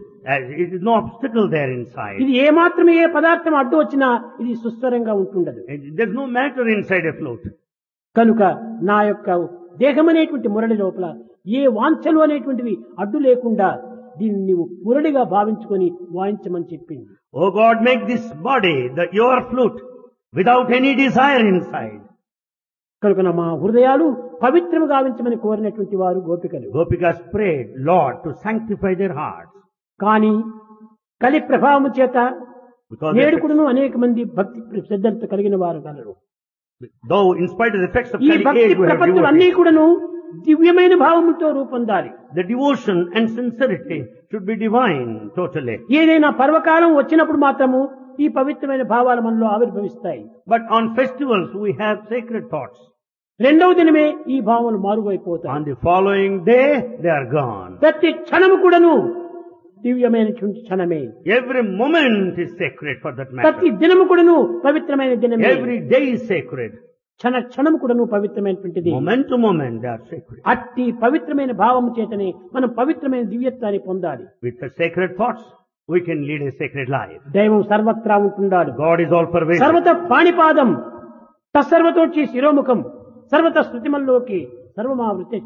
it is no obstacle there inside. ఇది ఏ మాత్రం ఏ పదార్థం అడ్డు వచ్చినా ఇది సుస్వరంగా ఉంటుండదు. There's no matter inside a flute. కనుక నా యొక్క దేహం అనేటువంటి మురళి లోపల ఏ వాంఛలు అనేటువంటివి అడ్డు లేకుండా దీన్ని నీవు మురళిగా భావించుకొని వాయించమని చెప్పింది. Oh God, make this body your flute without any desire inside. కనుక మా హృదయాలు పవిత్రము గావించమని కోరినటువంటి వారు గోపికలు. Gopikas prayed, Lord, to sanctify their hearts. కానీ కలి ప్రభావము చేత Because నేడుకును అనేక మంది భక్తి శ్రద్ధలతో కలిగిన వారు colour. though in spite of the effects of ఈ Kali భక్తి age, we have ప్రపత్తులు అన్ని devotees. కూడాను దివ్యమైన భావముతో రూపొందాలి. The devotion and sincerity should be divine totally. ఏదైనా పర్వకాలం వచ్చినప్పుడు మాత్రము ఈ పవిత్రమైన భావాలు మనలో ఆవిర్భవిస్తాయి. But on festivals we have sacred thoughts. రెండవ దినమే ఈ భావములు మారుగైపోతాయి. On the following day they are gone. ప్రతి క్షణము కూడాను దివ్యమైనటువంటి క్షణమే. Every moment is sacred for that ప్రతి matter. దినము కూడాను పవిత్రమైన దినమే. Every day is sacred. క్షణ క్షణము కూడాను పవిత్రమైనటువంటిది. Moment to moment they are sacred. అట్టి పవిత్రమైన భావము చేతనే మనం పవిత్రమైన దివ్యత్వాన్ని పొందాలి. With the sacred thoughts we can lead a sacred life. దైవం సర్వత్రా ఉంటున్నాడు. God is all pervasive. సర్వత పాణిపాదం తత్సర్వతోచి శిరోముఖం సర్వత స్మృతిమల్లోకి సర్వమావృతి.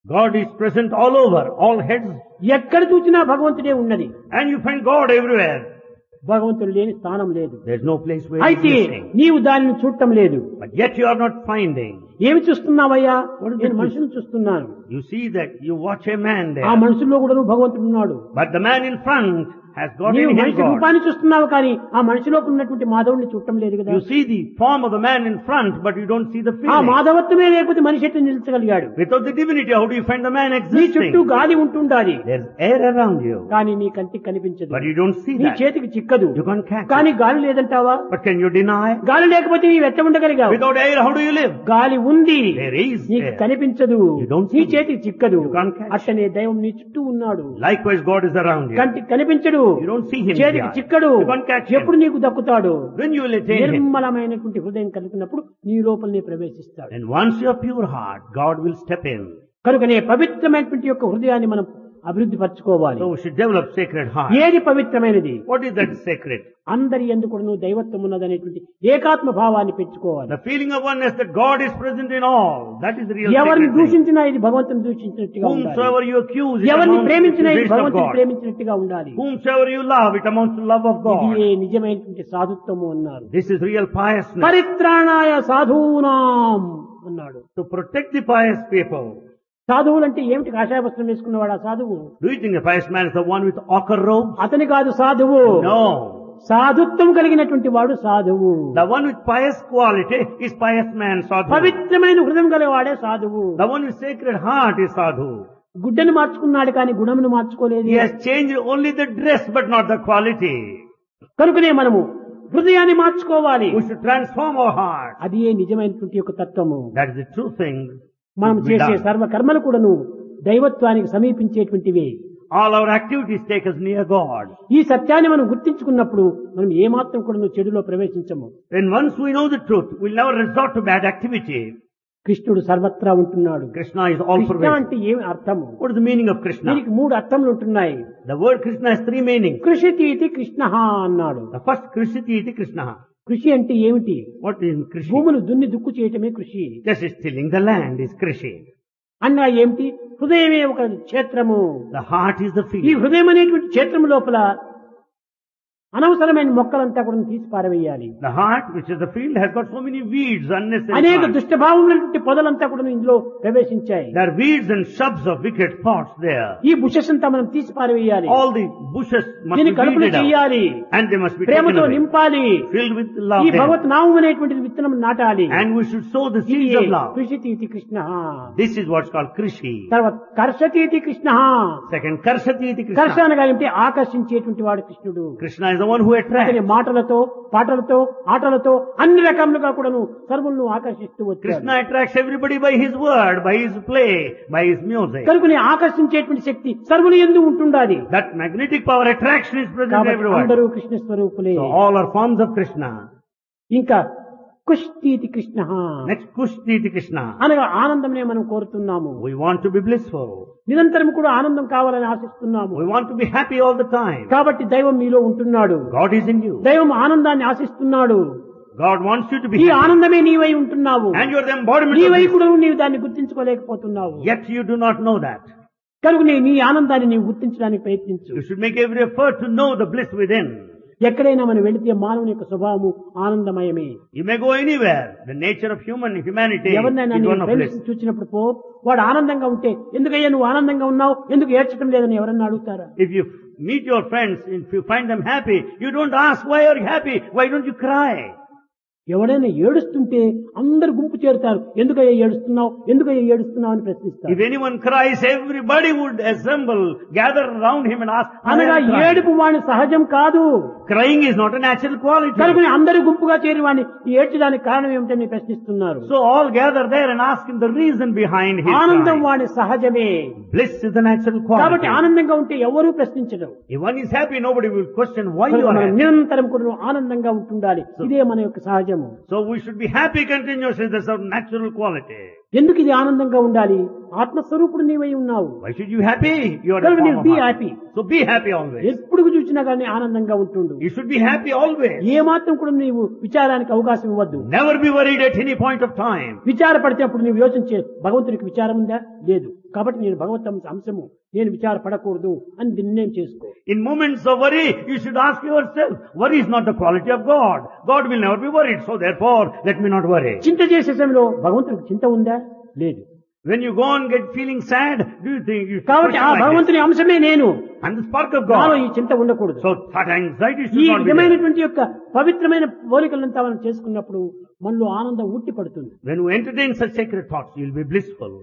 God is present all over, all heads, ఎక్కడ చూసినా భగవంతుడే ఉన్నది. and you find God everywhere. భగవంతుడు లేని స్థానం లేదు. There's no place where He is అయితే missing. నీవు దానిని చూడటం లేదు. But yet you are not finding. ఏమి చూస్తున్నావయ్యా? What is నేను it? మనుషులను చూస్తున్నాను. You see that you watch a man ఆ there, మనుషుల్లో కూడా భగవంతుడు ఉన్నాడు. but the man in front has got నీవు in him మనిషి God. రూపాన్ని చూస్తున్నావు కానీ ఆ మనిషిలో ఉన్నటువంటి మాధవుడిని చూడటం లేదు కదా. You see the form of the man in front, but you don't see the ఆ feeling. మాధవత్వమే లేకపోతే మనిషి ఎట్లా నిలిచగలిగాడు? Without the divinity, how do you find the man నీ చుట్టూ existing? గాలి ఉంటుండాలి There's air around you, కానీ నీ కంటికి కనిపించదు. but you don't see నీ that. చేతికి చిక్కదు You can't catch కానీ it. గాలి లేదంటావా? But can you deny? గాలి లేకపోతే నీవు ఎట్లా ఉండగలిగావు? Without air, how do you live? గాలి ఉంది, There is నీకు air. కనిపించదు, You don't నీ see. చేతికి చిక్కదు. You can't catch. అట్లనే దైవం నీ చుట్టూ ఉన్నాడు. Likewise, God is around you. కంటికి కనిపించడు, You don't see Him. చేతికి here. చిక్కడు. You can't catch Him. ఎప్పుడు నీకు దక్కుతాడు? When you will attain Him. నిర్మలమైనటువంటి హృదయం కలిగినప్పుడు నీ లోపలనే ప్రవేశిస్తాడు. And once you have pure heart, God will step in. కనుకనే పవిత్రమైనటువంటి యొక్క హృదయాన్ని మనం అభివృద్ధి పరచుకోవాలి. So we should develop sacred heart. ఏది పవిత్రమైనది? What is that sacred? అందరి యందు కూడాను దైవత్వం ఉన్నదనేటువంటి ఏకాత్మ భావాన్ని పెంచుకోవాలి. The feeling of oneness that God is present in all. That is the real ఎవరిని sacred thing. దూషించినా ఇది భగవంతుని దూషించినట్టుగా ఉండాలి. Whomsoever you accuse, it ఎవరిని amounts to ప్రేమించినా the ఇది grace of భగవంతుని God. ప్రేమించినట్టుగా ఉండాలి. Whomsoever you love, it amounts to love of God. ఇది నిజమైనటువంటి సాధుత్వము అన్నారు. This is real piousness. పరిత్రాణాయ సాధూనాం అన్నాడు. To protect the pious people. సాధువులంటే ఏమిటి? కాషాయ వస్త్రం వేసుకున్నవాడు ఆ సాధువు? Do you think the pious man is the one with ochre robes? అతని కాదు సాధువు. No. సాధుత్వం కలిగినటువంటి వాడు సాధువు. The one with pious quality is pious man, sadhu. పవిత్రమైన హృదయం గలవాడే సాధువు. The one with sacred heart is sadhu. గుడ్డను మార్చుకున్నాడు కానీ గుణమును మార్చుకోలేదు. He has changed only the dress but not the quality. కనుకనే మనము హృదయాన్ని మార్చుకోవాలి. We should transform our heart. అది ఏ నిజమైనటువంటి యొక్క తత్వము. That is the true thing. మనం to be చేసే done. సర్వ కర్మలు కూడాను దైవత్వానికి సమీపించేటువంటివి. All our activities take us near God. ఈ సత్యాన్ని మనం గుర్తించుకున్నప్పుడు మనం ఏమాత్రం కూడా చెడులో ప్రవేశించము. When once we know the truth, we'll never resort to bad activity. కృష్ణుడు సర్వత్రా ఉంటున్నాడు. Krishna is all Krishna pervasive. అంటే ఏమి అర్థము? What is the meaning of Krishna? దీనికి 3 అర్థములు ఉంటున్నాయి. The word Krishna has 3 meanings. కృషితీతి Krishna అన్నాడు. The first, Krishiti iti Krishna. కృషి అంటే ఏమిటి? What is Krishi? భూములు దున్ని దుక్కు చేయటమే కృషి. Just tilling the land is Krishi. అన్నా ఏమిటి? హృదయమే ఒక క్షేత్రము. The heart is the ఈ field. హృదయం అనేటువంటి క్షేత్రము లోపల అనవసరమైన మొక్కలంతా కూడా తీసి పారవేయాలి. The heart, which is the field, has got so many weeds, unnecessary అనేక plants. దుష్టభావములైనటువంటి పొదలంతా కూడా ఇందులో ప్రవేశించాయి. There are weeds and shrubs of wicked thoughts there. ఈ బుషెస్ అంతా మనం తీసి పారవేయాలి. All the bushes must దీన్ని be కలుపులు weeded out. చేయాలి. And they must be taken ప్రేమతో away. నింపాలి. Filled with love. ఈ then. భగవత్ నామం అనేటువంటి విత్తనం నాటాలి. And we should sow the ఇది seeds of love. కృషితీతి Krishna. This is what's called Krishi. తర్వాత కర్షతీతి Krishna. Second, Karshati iti కర్ష Krishna. అనగా ఏమిటి? ఆకర్షించేటువంటి వాడు కృష్ణుడు. Krishna is the one who attracts. అతని మాటలతో పాటలతో ఆటలతో అన్ని రకములుగా కూడాను సర్వులను ఆకర్షిస్తూ వచ్చాడు. Krishna attracts everybody by his word, by his play, by his music. కనుకనే ఆకర్షించేటువంటి శక్తి సర్వులు యందు ఉంటుండాలి. That magnetic power attraction is present కాబట్టి everywhere. అందరూ Krishna స్వరూపులే. So all are forms of Krishna. ఇంకా కుష్టీతి Krishna Next, Kushti iti Krishna. అనగా ఆనందమనే మనం కోరుతున్నాము. We want to be blissful. నిరంతరం కూడా ఆనందం కావాలని ఆశిస్తున్నాము. We want to be happy all the time. కాబట్టి దైవం మీలో ఉంటున్నాడు. God is in you. దైవం ఆనందాన్ని ఆశిస్తున్నాడు. God wants you to be ఈ happy. ఆనందమే నీవై ఉంటున్నావు. And you are the embodiment నీవై of this. కూడా నీవు దాన్ని గుర్తించుకోలేకపోతున్నావు. Yet you do not know that. కనుక నీ ఆనందాన్ని నీవు గుర్తించడానికి ప్రయత్నించు. You should make every effort to know the bliss within. ఎక్కడైనా మనం వెళితే మానవుని యొక్క స్వభావము ఆనందమయమే. You may go anywhere. The nature of humanity ఎవరినైనా is నీ one of bliss. ఫ్రెండ్స్ చూసినప్పుడు వాడు ఆనందంగా ఉంటే ఎందుకయ్యా నువ్వు ఆనందంగా ఉన్నావు, ఎందుకు ఏడ్చడం లేదని ఎవరన్నా అడుగుతారా? If you meet your friends, if you find them happy, you don't ask why are you happy, why don't you cry? ఎవడైనా ఏడుస్తుంటే అందరు గుంపు చేరుతారు. ఎందుకయ్యా ఏడుస్తున్నావు అని ప్రశ్నిస్తారు. If anyone cries, everybody would assemble, gather around him and ask, అనగా ఏడుపు వాని సహజం కాదు. Crying is not a natural quality. కనుక అందరూ గుంపుగా చేరి వాడిని ఏడ్చడానికి కారణం ఏమిటని ప్రశ్నిస్తున్నారు. So all gather there and ask him the reason behind his ఆనందం crying. వాడి సహజమే. Bliss is the natural quality. కాబట్టి ఆనందంగా ఉంటే ఎవరూ ప్రశ్నించరు. If one is happy, nobody will question why you are happy. నిరంతరం కూడా ఆనందంగా ఉంటుండాలి. ఇదే మన యొక్క సహజము. So we should be happy continuously. That's our natural quality. ఎందుకు ఇది ఆనందంగా ఉండాలి? ఆత్మస్వరూపుడు నీవై ఉన్నావు. Why should you happy? You are the కనుక form నీవు of be heart. Happy. So be happy always. ఎప్పుడు చూసినా కానీ ఆనందంగా ఉంటుండు. You should be happy always. ఏ మాత్రం కూడా నీవు విచారానికి అవకాశం ఇవ్వద్దు. Never be worried at any point of time. విచారపడితే నువ్వు యోచించే భగవంతునికి విచారం ఉందా? లేదు. కాబట్టి నేను భగవత్ అంశము, నేను విచారపడకూడదు అని నిర్ణయం చేసుకో. In moments of worry, you should ask yourself, worry is not the quality of God. God will never be worried. So therefore, let me not worry. చింత చేసే సమయంలో భగవంతునికి చింత ఉందా? లేదు. When you go and get feeling sad, do you think you should కాబట్టి ఆ question like భగవంతుని this? అంశమే నేను. And the spark of నాలో God. ఈ చింత ఉండకూడదు. So that anxiety ఈ should not be there. విధమైనటువంటి యొక్క పవిత్రమైన పోలికలంతా మనం చేసుకున్నప్పుడు మనలో ఆనందం ఉట్టి పడుతుంది. When you entertain such sacred thoughts, you will be blissful.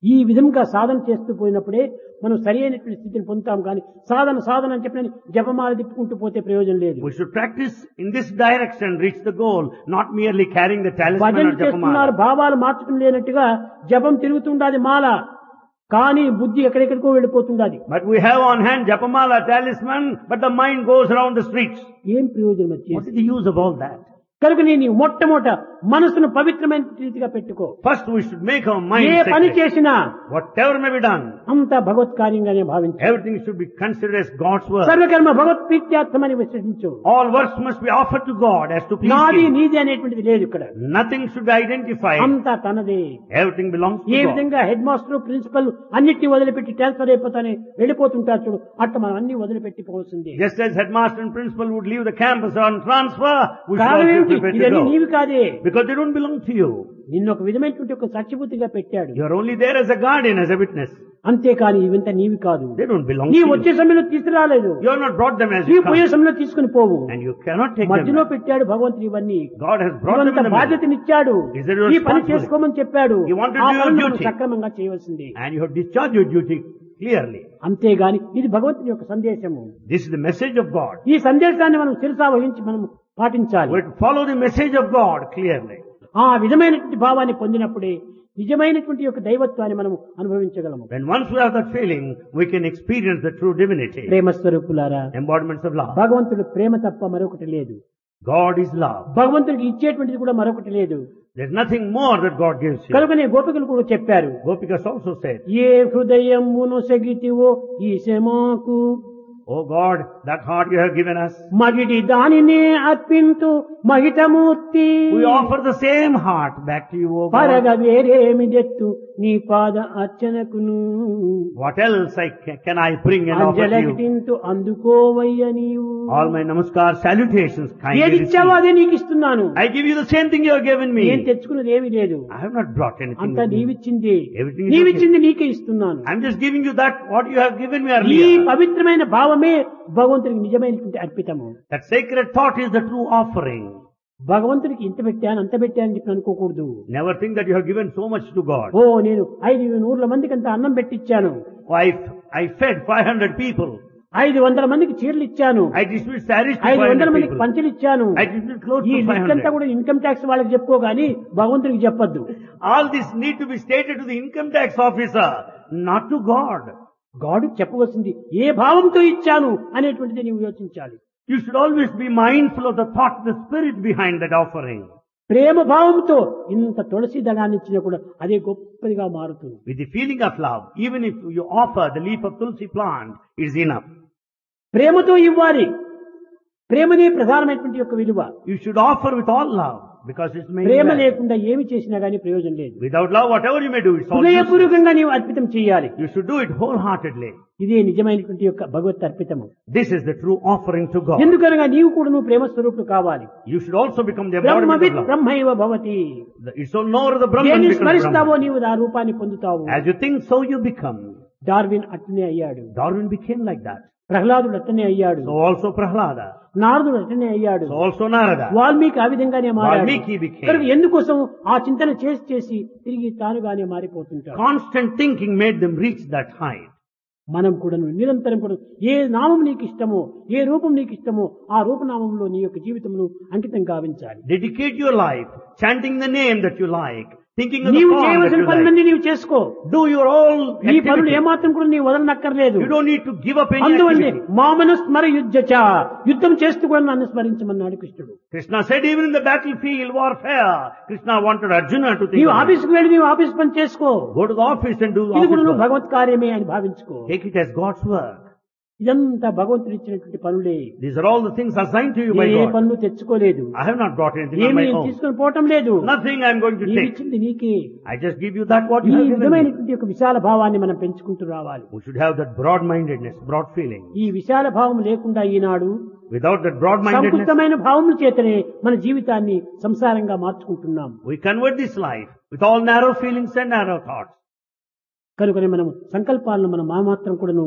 ఈ విధంగా సాధన చేస్తూ పోయినప్పుడే మనం సరి అయినటువంటి స్థితిని పొందుతాం. కానీ సాధన అని చెప్పిన జపమాల తిప్పుకుంటూ పోతే ప్రయోజనం లేదు. We should practice in this direction, reach the goal, not merely carrying the talisman భజన or చేస్తున్నారు, japamala. భావాలు మార్చడం లేనట్టుగా జపం తిరుగుతుండాలి మాల, కానీ బుద్ధి ఎక్కడెక్కడికో వెళ్ళిపోతుండాలి. But we have on hand japamala, talisman, but the mind goes around the streets. ఏం ప్రయోజనం వచ్చి? What is the use of all that? కనుక నేను మొట్టమొదట మనసును పవిత్రమైన రీతిగా పెట్టుకో. First we should make our mind ఏ పని sacred. చేసినా Whatever may be done, అంతా భగవత్ కార్యంగానే భావించు. everything should be considered as God's work. సర్వకర్మ భగవత్ ప్రీత్యార్థమని విశ్వసించు. All works must be offered to God as to please నాది Him. నీది అనేటువంటిది లేదు ఇక్కడ. Nothing should be identified. అంతా తనదే. Everything belongs A to God. విధంగా హెడ్ మాస్టర్ ప్రిన్సిపల్ అన్నిటిని వదిలిపెట్టి ట్రాన్స్ఫర్ అయిపోతానే వెళ్ళిపోతుంటారు చూడు, అట్లా మనం అన్ని వదిలిపెట్టి పోవాల్సింది. Just as headmaster and principal would leave the campus on transfer, we should కారణం also ఏమిటి? be prepared to ఇవన్నీ go. నీవి కాదే. Because they don't belong to you. నిన్ను ఒక విధమైనటువంటి ఒక సాక్షిభూతిగా పెట్టాడు. You are only there as a guardian, as a witness. అంతేకాని ఇవంతా నీవి కాదు. They don't belong నీ to వచ్చే you. సమయంలో తీసుకురాలేదు. You have not brought them as నీ you పోయే come. సమయంలో తీసుకుని పోవు. And you cannot take them. మధ్యలో పెట్టాడు భగవంతుడు ఇవన్నీ. God has brought them ఇవంత in the middle. బాధ్యతనిచ్చాడు. He said you are ఈ పని responsible. చేసుకోమని చెప్పాడు. You want to ఆ do your పనిని మనం duty. సక్రమంగా చేయవలసింది. And you have discharged your duty clearly. అంతేగాని ఇది భగవంతుని యొక్క సందేశము. This is the message of God. ఈ సందేశాన్ని మనం శిరసా వహించి మనం పాటించాలి. We have to follow the message of God clearly. ఆ విధమైనటువంటి భావాన్ని పొందినప్పుడే నిజమైనటువంటి యొక్క దైవత్వాన్ని మనం అనుభవించగలము. When once we have that feeling, we can experience the true divinity. ప్రేమ స్వరూపులారా, Embodiments of love. భగవంతుడు ప్రేమ తప్ప మరొకటి లేదు. God is love. భగవంతుడికి ఇచ్చేటువంటిది కూడా మరొకటి లేదు. There's nothing more that God gives you. కనుకనే గోపికలు కూడా చెప్పారు, Gopikas also said, ఏ హృదయమును సగితివో ఈశమాకు Oh God, that heart you have given us. మగిడి దానినే అర్పింతు మహితమూర్తి. We offer the same heart back to you, O పరగ God. వేరేమి దెత్తు నీ పాద అర్చనకును. What else can I bring and offer to you? అంజలకింతు అందుకోవయ్య నీవు. All my namaskar salutations kindly ఏది ఇచ్చావో receive. అదే నీకు ఇస్తున్నాను. I give you the same thing you have given me. నేను తెచ్చుకున్నది ఏమీ లేదు. I have not brought anything అంతా with me. నీవిచ్చింది. Everything is నీవిచ్చింది నీకే ఇస్తున్నాను. I'm just giving you that what you have given me ఈ earlier. పవిత్రమైన భావమే భగవంతునికి నిజమైనటువంటి అర్పితము. That sacred thought is the true offering. భగవంతునికి ఇంత పెట్టాను అంత పెట్టాను చెప్పి అనుకోకూడదు. Never think that you have given so much to God. ఓ నేను 500 మందికి అంత అన్నం పెట్టించాను, I fed 500 people. 500 మందికి చీరలు ఇచ్చాను, I distributed sarees to 500 500 మందికి people. పంచలు ఇచ్చాను. I distributed clothes ఈ to లిస్ట్ అంతా 500. కూడా ఇన్కమ్ ట్యాక్స్ వాళ్ళకి చెప్పుకో గానీ భగవంతునికి చెప్పొద్దు. All this need to be stated to the income tax officer, not to God. గాడుకు చెప్పవలసింది ఏ భావంతో ఇచ్చాను అనేటువంటిది నీవు యోచించాలి. You should always be mindful of the thought, the spirit behind that offering. ప్రేమ భావంతో ఇంత తులసి దళాన్ని ఇచ్చినా కూడా అదే గొప్పదిగా మారుతుంది. With the feeling of love, even if you offer the leaf of tulsi plant, it is enough. ప్రేమతో ఇవ్వాలి. ప్రేమనే ప్రధానమైనటువంటి యొక్క విలువ. You should offer with all love, because it's made Prema well. లేకుండా ఏమి చేసినా గానీ ప్రయోజనం లేదు. Without love, whatever you may do, it's all useless. హృదయపూర్వకంగా నీవు అర్పితం చేయాలి. You should do it wholeheartedly. ఇదే నిజమైనటువంటి యొక్క భగవత్ అర్పితము. This is the true offering to God. ఎందుకనగా నీవు కూడా నువ్వు ప్రేమ స్వరూపుడు కావాలి. You should also become the బ్రహ్మవిత్ embodiment of love. బ్రహ్మైవ Bhavati. It's so nor the Brahman దేన్ని becomes స్మరిస్తావో Brahman. నీవు ఆ రూపాన్ని పొందుతావు. As you think, so you become. Darwin అట్లనే అయ్యాడు. Darwin became like that. ప్రహ్లాదుడు అట్లనే అయ్యాడు. So also Prahlada. నారదుడు అట్లనే అయ్యాడు. So also Narada. వాల్మీకి ఆ విధంగానే మారాడు. Valmiki became. కనుక ఎందుకోసం ఆ చింతన చేసి చేసి తిరిగి తానుగానే మారిపోతుంటాడు. Constant thinking made them reach that height. మనం కూడా నిరంతరం కూడా ఏ నామం నీకు ఇష్టమో, ఏ రూపం నీకు ఇష్టమో ఆ రూపనామంలో నీ యొక్క జీవితంలో అంకితం గావించాలి. Dedicate your life, chanting the name that you like, thinking of the నీవు form that చేయవలసిన you like. పనులన్నీ నీవు చేసుకో. Do your all నీ పనులు activities. ఏమాత్రం కూడా నీ వదలనక్కర్లేదు. You don't need to give up any అందువల్లే activity. మామను స్మర యుద్ధచ, యుద్ధం చేస్తూ కూడా నన్ను స్మరించమన్నాడు కృష్ణుడు. Krishna said even in the battlefield warfare, Krishna wanted Arjuna to think నీవు of it. ఆఫీస్కి వెళ్ళి నీవు ఆఫీస్ పని చేసుకో. Go to the office and do ఇది office కూడా నువ్వు work. భగవత్ కార్యమే అని భావించుకో. Take it as God's work. ఇదంతా భగవంతుడు ఇచ్చినటువంటి పనులే. These are all the things assigned to you by A God. పనులు తెచ్చుకోలేదు. I have not brought anything on ఏమి my నేను own. తీసుకొని పోవటం లేదు. Nothing I am going to నీవు take. ఇచ్చింది నీకే. I just give you that what ఈ you have given me. విధమైనటువంటి ఒక విశాల భావాన్ని మనం పెంచుకుంటూ రావాలి. We should have that broad-mindedness, broad feeling. ఈ విశాల భావం లేకుండా ఈనాడు Without that broad-mindedness, సంకుచితమైన భావముల చేతనే మన జీవితాన్ని సంసారంగా మార్చుకుంటున్నాం. we convert this life with all narrow feelings and narrow thoughts. కనుకనే మనం సంకల్పాలను మనం మాత్రం కూడాను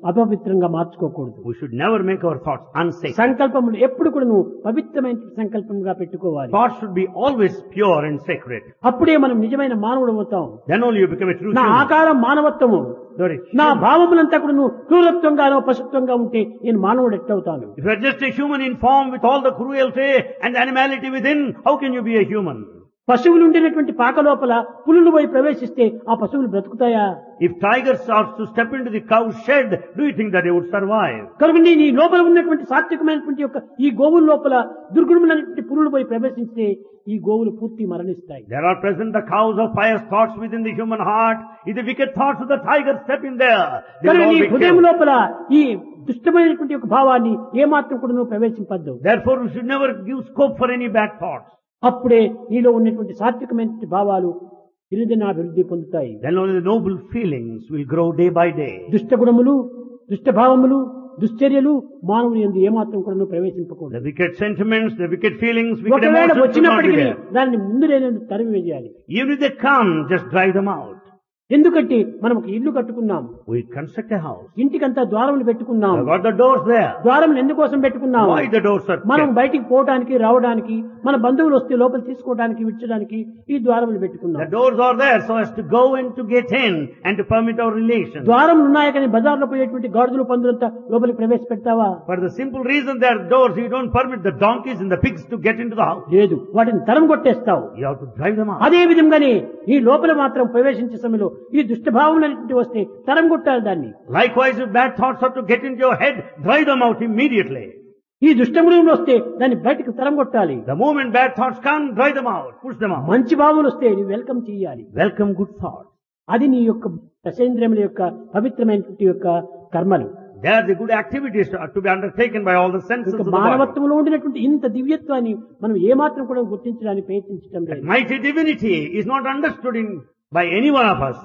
అపవిత్రంగా మార్చుకోకూడదు. We should never make our thoughts unsacred. సంకల్పములు ఎప్పుడు కూడాను పవిత్రమైన సంకల్పంగా పెట్టుకోవాలి. Thoughts should be always pure and sacred. అప్పుడే మనం నిజమైన మానవుడు అవుతాం. Then only you become a true నా human. ఆకారం మానవత్వము, Sorry. నా భావములంతా కూడాను క్రూరత్వంగానో పశుత్వంగా ఉంటే నేను మానవుడు ఎట్టవుతాను? If you are just a human in form with all the cruelty and animality within, how can you be a human? పశువులు ఉండేటువంటి పాక లోపల పులులు పోయి ప్రవేశిస్తే ఆ పశువులు బ్రతుకుతాయా? If tigers are to step into the cow shed, do you think that they would survive? కనుక నీ లోపల ఉన్నటువంటి సాత్వికమైనటువంటి యొక్క ఈ గోవుల లోపల దుర్గుణములైనటువంటి పులులు పోయి ప్రవేశిస్తే ఈ గోవులు పూర్తి మరణిస్తాయి. There are present the cows of pious thoughts within the human heart. If the wicked thoughts of the tiger step in there, they will కనుక all నీ be హృదయం killed. లోపల ఈ దుష్టమైనటువంటి యొక్క భావాన్ని ఏమాత్రం కూడా నువ్వు ప్రవేశింపద్దు. Therefore, we should never give scope for any bad thoughts. అప్పుడే నీలో ఉన్నటువంటి సాత్వికమైనటువంటి భావాలు దినదినాభివృద్ధి పొందుతాయి. Then only the noble feelings will grow day by day. దుష్ట గుణములు, దుష్ట భావములు, దుశ్చర్యలు మానవుని యందు ఏమాత్రం కూడా నువ్వు ప్రవేశింపకూడదు. The wicked sentiments, the wicked feelings, wicked ఒకవేళ emotions should not be వచ్చినప్పటికీ there. దాన్ని ముందు నేను తరిమి వేయాలి. Even if they come, just drive them out. ఎందుకంటే మనం ఒక ఇల్లు కట్టుకున్నాం, We construct a house. ఇంటికంతా ద్వారములు పెట్టుకున్నాం. I've got the doors there. ద్వారములు ఎందుకోసం పెట్టుకున్నాం? Why the doors are మనం kept? బయటికి పోవడానికి రావడానికి, మన బంధువులు వస్తే లోపల తీసుకోవడానికి విచ్చడానికి ఈ ద్వారములు The పెట్టుకున్నాం. doors are there so as to go and to get in and to permit our relations. ద్వారములు ఉన్నాయి కానీ బజార్లో పోయేటువంటి గాడిదలు పందులంతా లోపలికి ప్రవేశపెడతావా? For the simple reason there are doors, you don't permit the donkeys and the pigs to get into the house. లేదు, వాటిని తరం కొట్టేస్తావు. You have to drive them out. అదే విధంగానే ఈ లోపల మాత్రం ప్రవేశించే సమయంలో ఈ దుష్టభావం వస్తే తరం కొట్టాలి దాన్ని. Likewise, if bad thoughts are to get into your head, drive them out immediately. ఈ దుష్టగుణములు వస్తే దాన్ని బయటకు తరం కొట్టాలి. The moment bad thoughts come, drive them out, push them out. మంచి భావములు వస్తే నువ్వు వెల్కమ్ చేయాలి. Welcome good thoughts. అది నీ యొక్క దశేంద్రియముల యొక్క పవిత్రమైనటువంటి యొక్క కర్మలు. They are the good activities to be undertaken by all the senses of the body. మానవత్వంలో ఉండినటువంటి ఇంత దివ్యత్వాన్ని మనం ఏమాత్రం కూడా గుర్తించడానికి ప్రయత్నించడం That లేదు. mighty divinity is not understood by any one of us.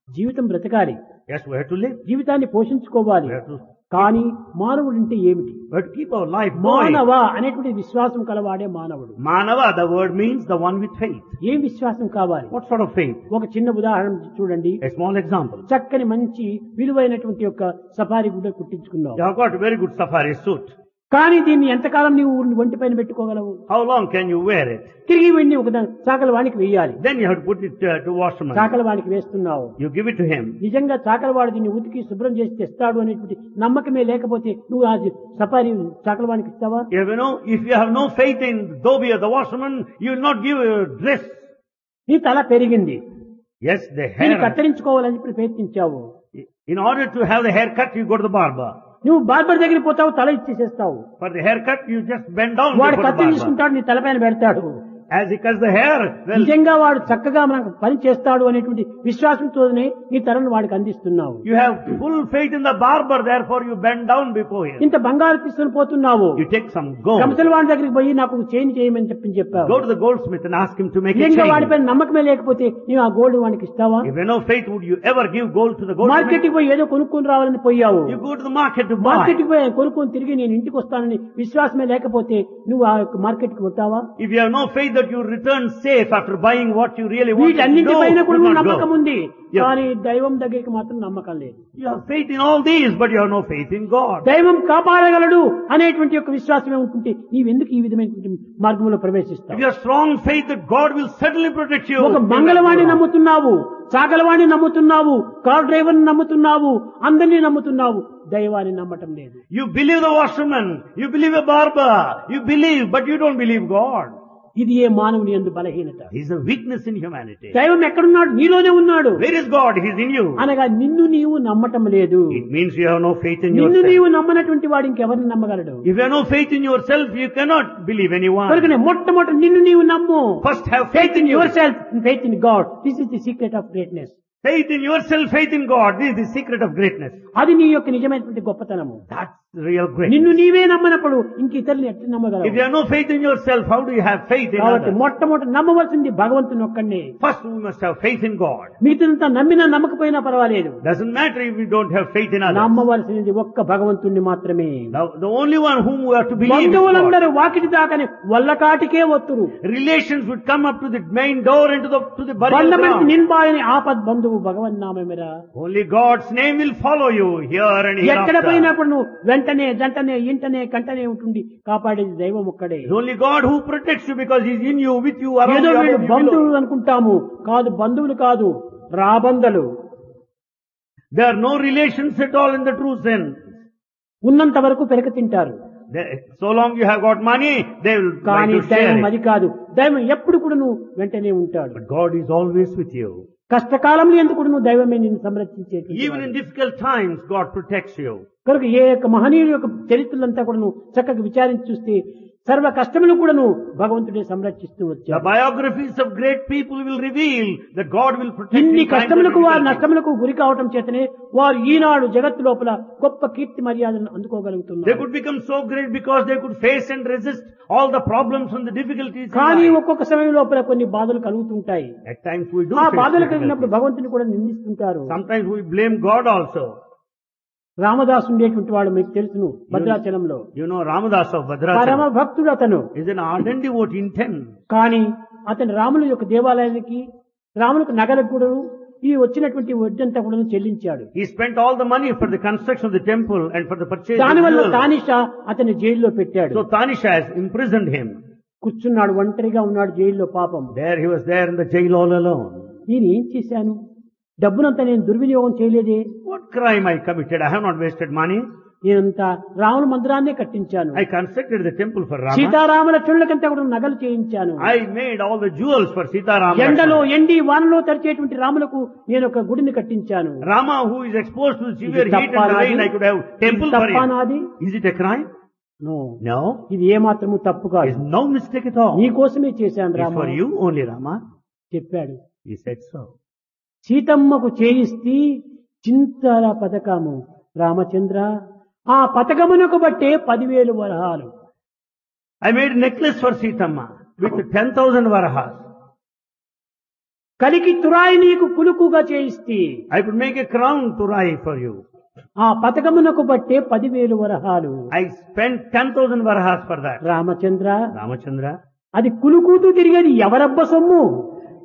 జీవితం బ్రతకాలి, Yes, we have to live. జీవితాన్ని పోషించుకోవాలి. We have to, కానీ మానవుడు అంటే ఏమిటి? we have to keep our life going. మానవ అనేటువంటి విశ్వాసం కలవాడే మానవుడు. Manava, the word means the one with faith. ఏం విశ్వాసం కావాలి? What sort of faith? ఒక చిన్న ఉదాహరణ చూడండి. A small example. చక్కని మంచి విలువైనటువంటి యొక్క సఫారీ గుడ్డ కుట్టించుకున్నావు. You have got a very good safari suit. కానీ దీన్ని ఎంతకాలం నీవు ఒంటి పైన పెట్టుకోగలవు? How long can you wear it? తిరిగి వెళ్ళి ఒక చాకల వానికి వేయాలి. Then you have to put it to washman. చాకల వానికి వేస్తున్నావు. You give it to him. నిజంగా చాకలవాడు దీన్ని ఉతికి శుభ్రం చేసి తెస్తాడు అనేటువంటి నమ్మకమే లేకపోతే నువ్వు ఆ సఫారీ చాకలవానికి ఇస్తావా? If you have no faith in Dhobi or the washerman, you will not give a dress. నీ తల పెరిగింది, Yes, the దీన్ని hair. కత్తిరించుకోవాలని ప్రయత్నించావు. In order to have the haircut, you go to the barber. నువ్వు barber దగ్గరికి పోతావు, తల ఇచ్చేసేస్తావు. For the haircut, you just bend down వాడు before the కత్తి barber. తీసుకుంటాడు, నీ తలపైన పెడతాడు. As he cuts the hair, well, నిజంగా వాడు చక్కగా మనకు పని చేస్తాడు అనేటువంటి విశ్వాసంతోనే నీ తలను వాడికి అందిస్తున్నావు. you have full faith in the barber, therefore you bend down before him. ఇంత బంగారు తీసుకుని పోతున్నావు, You take some gold. కంసల వాడి దగ్గరికి పోయి నాకు చేంజ్ చేయమని చెప్పావు. Go to the goldsmith and ask him to make a నిజంగా change. వాడిపైన నమ్మకమే లేకపోతే నీవు ఆ గోల్డ్ వాడికి ఇస్తావా? If you have no faith, would you ever give gold to the goldsmith? Market కి పోయి ఏదో కొనుక్కొని రావాలని పోయావు. You go to the market to buy. Market కి పోయి కొనుక్కొని తిరిగి నేను ఇంటికి వస్తానని విశ్వాసమే లేకపోతే నువ్వు ఆ మార్కెట్ కి పోతావా? If you have no faith that you return safe after buying what you really want. వీటన్నింటిపైన కూడా No, నమ్మకం ఉంది, Yeah. కానీ దైవం దగ్గరికి మాత్రం నమ్మకం లేదు. You have faith in all these, but you have no faith in God. దైవం కాపాడగలడు అనేటువంటి యొక్క విశ్వాసమే ఉంటుంటే నీవెందుకు ఈ విధమైనటువంటి మార్గంలో If ప్రవేశిస్తావు? you have strong faith that God will certainly protect you, ఒక మంగళవాణి నమ్ముతున్నావు, చాకలవాణి నమ్ముతున్నావు, కార్ డ్రైవర్ నమ్ముతున్నావు, అందరినీ నమ్ముతున్నావు, దైవాన్ని నమ్మటం లేదు. you believe the washerman, you believe a barber, you believe, but you don't believe God. ఇది ఏ మానవుని యందు బలహీనత. He is a weakness in humanity. దైవం ఎక్కడున్నాడు? నీలోనే ఉన్నాడు. Where is God? He is in you. అనగా నిన్ను నీవు నమ్మటం లేదు. It means you have no faith in నిన్ను yourself. నీవు నమ్మనటువంటి వాడు ఇంకెవరిని నమ్మగలడు? If you have no faith in yourself, you cannot believe anyone. కనుకనే మొట్టమొదటి నిన్ను నీవు నమ్ము. First have Faith in yourself and faith in God. This is the secret of greatness. Faith in yourself, faith in God. This is the secret of greatness. అది నీ యొక్క నిజమైనటువంటి గొప్పతనము. That's real నిన్ను greatness. నీవే నమ్మనప్పుడు ఇంక ఇతరులు ఎట్లా If you నమ్మగలవు? have no faith in yourself, how do you have faith in కాబట్టి others? మొట్టమొదటి నమ్మవలసింది భగవంతుని ఒక్కడే. First, we must have faith in God. మిగతాదంతా నమ్మినా నమ్మకపోయినా పర్వాలేదు. Doesn't matter if we don't have faith in others. నమ్మవలసినది ఒక్క భగవంతుణ్ణి మాత్రమే. Now, the only one whom we have to believe is God. బంధువులందరూ Vakiti దాకని వల్లకాటికే ఒత్తురు. Relations would come up to the main door and to the burial బంధమంటి ground. నిన్బాయని ఆపద్ బంధువు భగవన్నామేమిరా. Only God's name will follow you here and ఎక్కడ hereafter. పోయినప్పుడు నువ్వు వెంటనే జంటనే ఇంటనే కంటనే ఉంటుంది కాపాడేది దైవం ఒక్కడే. It's only God who protects you because He's in you, with you, around ఏదో you, వీళ్ళు above you, below. బంధువులు అనుకుంటాము, కాదు, బంధువులు కాదు, రాబందలు. There are no relations at all in the true sense. ఉన్నంత వరకు పెరక తింటారు. So long you have got money, they will try కానీ to share దైవం it. అది కాదు. దైవం ఎప్పుడు కూడా నువ్వు వెంటనే ఉంటాడు. But God is always with you. కష్టకాలంలో ఎందుకు నువ్వు దైవమే నిన్ను సంరక్షించేటువంటి Even in వాడు. difficult times, God protects you. కనుక ఏ యొక్క మహనీయుల యొక్క చరిత్రలంతా కూడా నువ్వు చక్కగా విచారించి చూస్తే సర్వ కష్టములు కూడా నువ్వు భగవంతుడే సంరక్షిస్తూ The వచ్చావు. biographies of great people will reveal that God will protect ఇన్ని in times of కష్టములకు వారు difficulty. నష్టములకు గురి కావటం చేతనే వారు ఈనాడు జగత్తు లోపల గొప్ప కీర్తి మర్యాదలను They అందుకోగలుగుతున్నారు. could become so great because they could face and resist all the problems and the difficulties in కానీ life. ఒక్కొక్క సమయం లోపల కొన్ని బాధలు కలుగుతుంటాయి. At times we do ఆ face బాధలు difficulties. కలిగినప్పుడు భగవంతుని కూడా నిందిస్తుంటారు. Sometimes we blame God also. Ramadasu ఉండేటువంటి వాడు మీకు తెలుసును, భద్రాచలంలో You know Ramadas of పరమ Bhadrachalam భక్తుడు అతను. is an ardent devotee in 10. కానీ అతని రాముల యొక్క దేవాలయానికి, రాములకు నగలకు కూడా ఈ వచ్చినటువంటి వడ్డంతా కూడా చెల్లించాడు. He spent all the money for the construction of the temple and for the purchase of దానివల్ల jewels. తానిషా అతన్ని జైల్లో పెట్టాడు. So Tanisha has imprisoned him. కూర్చున్నాడు, ఒంటరిగా ఉన్నాడు జైల్లో. పాపం, There he was there in the jail all alone. నేను ఏం చేశాను? డబ్బునంతా నేను దుర్వినియోగం చేయలేదే. What crime I committed? I have not wasted money. నేనంతా రాముల మందిరాన్నే కట్టించాను. I constructed the temple for Rama. సీతారాముల లక్ష్మణులకంతా కూడా నగలు చేయించాను. I made all the jewels for Sita Rama. ఎండలో ఎండి వానలో తరిచేటువంటి రాములకు నేను ఒక గుడిని కట్టించాను. Rama who is exposed to severe ఇది heat తప్పా and the rain, నాది? I could have temple for తప్పా him. నాది? Is it a crime? No, No. ఇది ఏమాత్రము తప్పు కాదు. It's no mistake at all. నీ కోసమే చేశాను It's Rama for you only, Rama. చెప్పాడు. He said so. సీతమ్మకు చేయిస్తే చింతల పథకము రామచంద్ర, ఆ పథకమునకు బట్టే 10,000 వరహాలు. I made a necklace for Sitama with 10,000 varahas. కలికి తురాయి నీకు కులుకుగా చేయిస్తే I could make a crown to Rai for you. ఆ పథకమునకు బట్టే 10,000 వరహాలు. I spent 10,000 varahas for that. Ramachandra, Ramachandra, అది కులుకుతూ తిరిగేది ఎవరబ్బ సొమ్ము?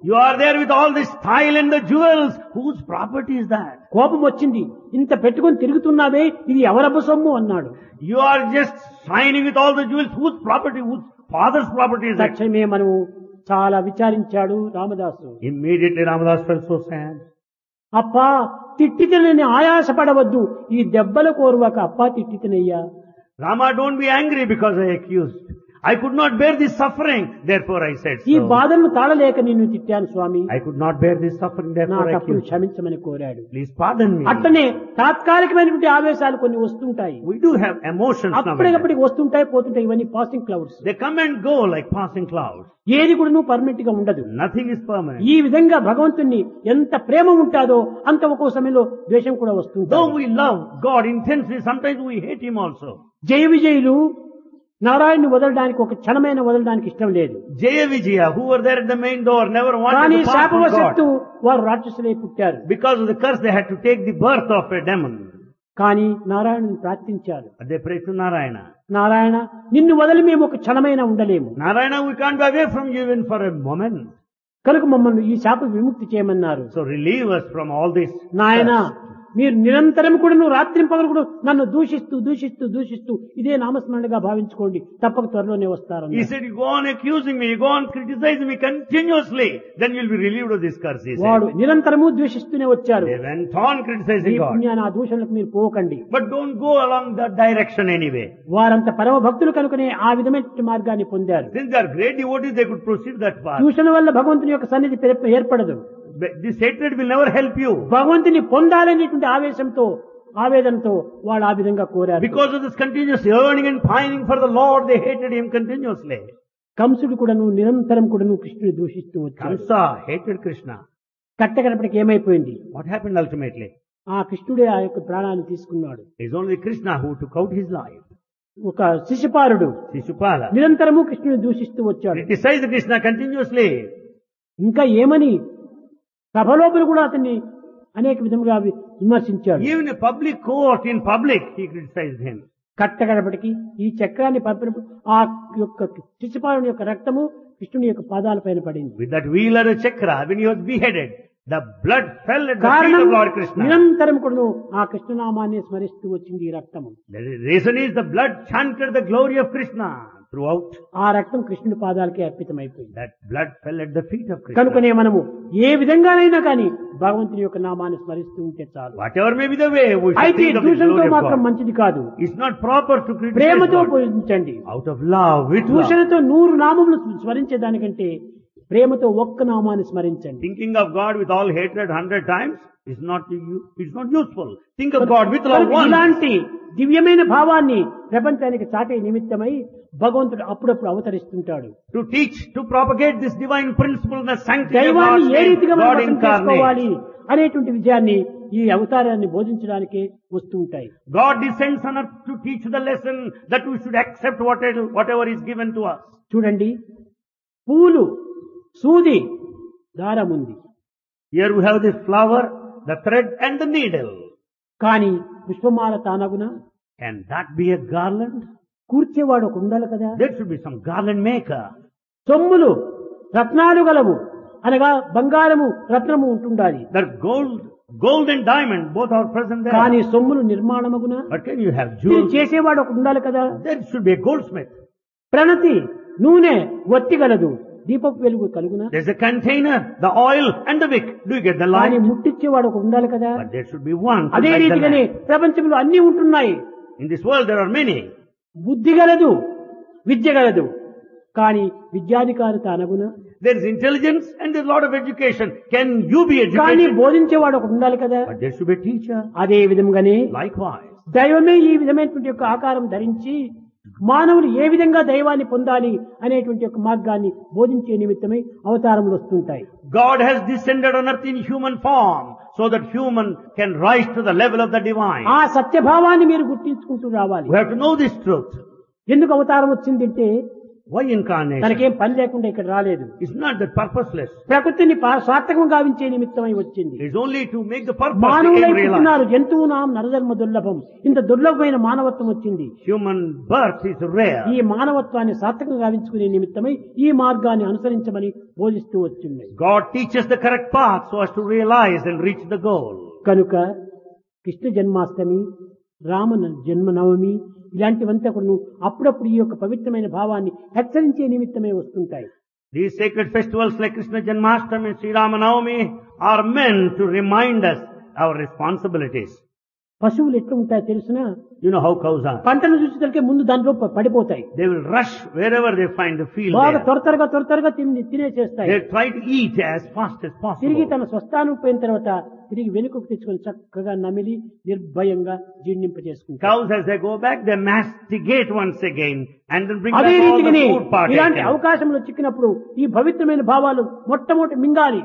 you are there with all this style and the jewels. Whose property is that? కోపం వచ్చింది. ఇంత పెట్టుకొని తిరుగుతున్నావే, ఇది ఎవరబ్బ సొమ్ము అన్నాడు. You are just shining with all the jewels. Whose property? Whose father's property is that? తక్షణమే మనం చాలా విచారించాడు Ramadasu. Immediately Ramadas felt so sad. అప్పా తిట్టితేనని ఆయాసపడవద్దు, ఈ దెబ్బల కోరువాక అప్పా తిట్టితనయ్యా. Rama, don't be angry because I accused. I could not bear this suffering, therefore I said ఈ so. బాధలను తాళలేక నిన్ను తిట్టాను స్వామి, I could not bear this suffering, నా therefore I తప్పును accused. క్షమించమని కోరాడు. Please pardon me. అట్టనే తాత్కాలికమైనటువంటి ఆవేశాలు కొన్ని వస్తుంటాయి, We do have emotions now. అప్పటికప్పటికి వస్తుంటాయి పోతుంటాయి. ఇవన్నీ passing clouds. They come and go like passing clouds. ఏది కూడా నువ్వు పర్మనెంట్ గా ఉండదు. Nothing is permanent. ఈ విధంగా భగవంతుణ్ణి ఎంత ప్రేమ ఉంటాదో అంత ఒక్కో సమయంలో ద్వేషం కూడా వస్తుంది. Though we love God intensely, sometimes we hate Him also. జయ విజయులు నారాయణ్ని వదలడానికి ఒక క్షణమైన వదలడానికి ఇష్టం లేదు. Jaya Vijaya, who were there at the main door, never కానీ wanted to pass from శాపవశత్తు God. వారు రాక్షసులై పుట్టారు. Because of the curse, they had to take the birth of a demon. కానీ నారాయణుని ప్రార్థించారు. But they prayed to Narayana. Narayana, నిన్ను వదిలి మేము ఒక క్షణమైనా ఉండలేము. Narayana, we can't be away from you even for a moment. కనుక మమ్మల్ని ఈ శాప విముక్తి చేయమన్నారు. So relieve us from all this. నాయన, మీరు నిరంతరం కూడా నువ్వు రాత్రింపగలు కూడా నన్ను దూషిస్తూ దూషిస్తూ దూషిస్తూ ఇదే నామస్మరణగా భావించుకోండి, తప్పక త్వరలోనే వస్తారు. He said, you go on accusing me, you go on criticizing me continuously, then you'll be relieved of this curse. He వాడు said. నిరంతరము ద్వేషిస్తూనే వచ్చారు. They went on criticizing God. పుణ్యాన్ని ఆ దూషణలకు మీరు పోకండి. But don't go along that direction anyway. వారంత పరమ భక్తులు కనుకనే ఆ విధమైన మార్గాన్ని పొందారు. Since they are great devotees, they could proceed that path. దూషణ వల్ల భగవంతుని యొక్క సన్నిధి ఏర్పడదు. This hatred will never help you. భగవంతుని పొందాలనేటువంటి ఆవేశంతో ఆవేదనతో వాళ్ళు ఆ విధంగా కోరారు. Because of this continuous yearning and pining for the Lord, they hated him continuously. కంసుడు కూడాను నిరంతరం కూడాను కృష్ణుని దూషిస్తూ వచ్చాడు. Kamsa hated Krishna. కట్టకడపటికి ఏమైపోయింది? What happened ultimately? ఆ కృష్ణుడే ఆ యొక్క ప్రాణాన్ని తీసుకున్నాడు. It is only Krishna who took out his life. ఒక శిశుపాలుడు Shishupala నిరంతరము కృష్ణుని దూషిస్తూ వచ్చాడు. criticized Krishna continuously. ఇంకా ఏమని సభలోపల కూడా అతన్ని అనేక విధముగా విమర్శించాడు. Even in public court, in public, he criticized him. కట్టగడపటికి ఈ చక్రాన్ని పంపినప్పుడు ఆ యొక్క శిశుపాలుని యొక్క రక్తము కృష్ణుని యొక్క పాదాల పైన పడింది. With that wheel or a chakra, when he was beheaded, the blood fell at the feet కారణం of Lord Krishna. నిరంతరం కూడా ఆ కృష్ణనామాన్ని స్మరిస్తూ వచ్చింది ఈ రక్తము. The reason is the blood chanted the glory of Krishna throughout. ఆ రక్తం కృష్ణుడి పాదాలకే అర్పితమైపోయింది. That blood fell at the feet of Krishna. కనుకనే మనము ఏ విధంగానైనా కానీ భగవంతుని యొక్క నామాన్ని స్మరిస్తూ ఉంటే చాలు. Whatever may be the way, we should అయితే think of the దూషణతో glory of మాత్రం God. మంచిది కాదు. It's not proper to criticize ప్రేమతో God. పూజించండి. Out of love, with love. దూషణతో 100 నామములు స్మరించేదానికంటే ప్రేమతో ఒక్క నామాన్ని స్మరించండి. Thinking of God with all hatred 100 times is not useful. Think of God with love once. ఇలాంటి దివ్యమైన భావాన్ని ప్రపంచానికి చాటే నిమిత్తమై భగవంతుడు అప్పుడప్పుడు అవతరిస్తుంటాడు. To teach, to propagate this divine principle, the sanctity of దైవాన్ని God's ఏ name, రీతిగా మనం God అర్థం చేసుకోవాలి incarnate. అనేటువంటి విజయాన్ని ఈ అవతారాన్ని బోధించడానికే వస్తూ ఉంటాయి. God descends on earth to teach the lesson that we should accept whatever is given to us. చూడండి, పూలు, సూది, దారం ఉంది. Here we have the flower, the thread and the needle. కానీ పుష్పమాల తానగున Can that be a garland? కూర్చేవాడు ఒక ఉండాలి కదా. There should be some garland maker. సొమ్ములు, రత్నాలు గలవు అనగా బంగారము రత్నము ఉంటుండాలి. That gold and diamond both are present there. కానీ సొమ్ములు నిర్మాణమగున But can you have ఇది jewels? చేసేవాడు ఒక ఉండాలి కదా. There should be a goldsmith. ప్రణతి, నూనె, వత్తి గలదు, దీపపు వెలుగు కలుగున. There's a container, the oil and the wick. Do you get the కానీ light? ముట్టించేవాడు ఒక ఉండాలి కదా. But there should be one. to అదే light the రీతిగానే lamp. ప్రపంచంలో అన్ని ఉంటున్నాయి. In this world there are many. బుద్ధి గలదు, విద్య గలదు, కానీ విద్యాధికారిత అనగున. There is intelligence and there's a lot of education. Can you be కానీ educated? బోధించేవాడు ఒక ఉండాలి కదా. But there should be a teacher. అదే విధంగానే Likewise. దైవమే ఈ విధమైనటువంటి యొక్క ఆకారం ధరించి మానవులు ఏ విధంగా దైవాన్ని పొందాలి అనేటువంటి యొక్క మార్గాన్ని బోధించే నిమిత్తమై అవతారములు వస్తుంటాయి. God has descended on earth in human form so that human can rise to the level of the divine. ఆ సత్యభావాన్ని మీరు గుర్తించుకుంటూ రావాలి. We have to know this truth. ఎందుకు అవతారం వచ్చిందంటే Why incarnation? తనకేం పని లేకుండా ఇక్కడ రాలేదు. It's not that purposeless. ప్రకృతిని సార్థకం గావించే నిమిత్తమై వచ్చింది. It's only to make the purpose మానవులై become realized. పుట్టినారు, జంతువునాం నరధర్మ దుర్లభం. ఇంత దుర్లభమైన మానవత్వం వచ్చింది. Human birth is rare. ఈ మానవత్వాన్ని సార్థకం గావించుకునే నిమిత్తమై ఈ మార్గాన్ని అనుసరించమని బోధిస్తూ వచ్చింది. God teaches the correct path so as to realize and reach the goal. కనుక కృష్ణ జన్మాష్టమి, రామ జన్మనవమి ఇలాంటివంతా కూడా అప్పుడప్పుడు ఈ యొక్క పవిత్రమైన భావాన్ని హెచ్చరించే నిమిత్తమే వస్తుంటాయి. These sacred festivals like Krishna Janmashtami and Sri Ramanavami are meant to remind us our responsibilities. పశువులు ఎట్లా ఉంటాయో తెలుసునా? You know how cows are. పంటను చూసేసరికి ముందు దాంట్లో పడిపోతాయి. They will rush wherever they find the field బాగా there. త్వరగా తినేసేస్తాయి. They try to eat as fast as తిరిగి possible. తన స్వస్థానం పోయిన తర్వాత తిరిగి వెనుకకు తెచ్చుకొని చక్కగా నమిలి నిర్భయంగా జీర్ణింపజేసుకుంటారు. Cows as they go back, they masticate once again and then bring అదే back all the రీతిగానే food part. ఇలాంటి అవకాశంలో చిక్కినప్పుడు ఈ పవిత్రమైన భావాలు మొట్టమొదటి మింగాలి.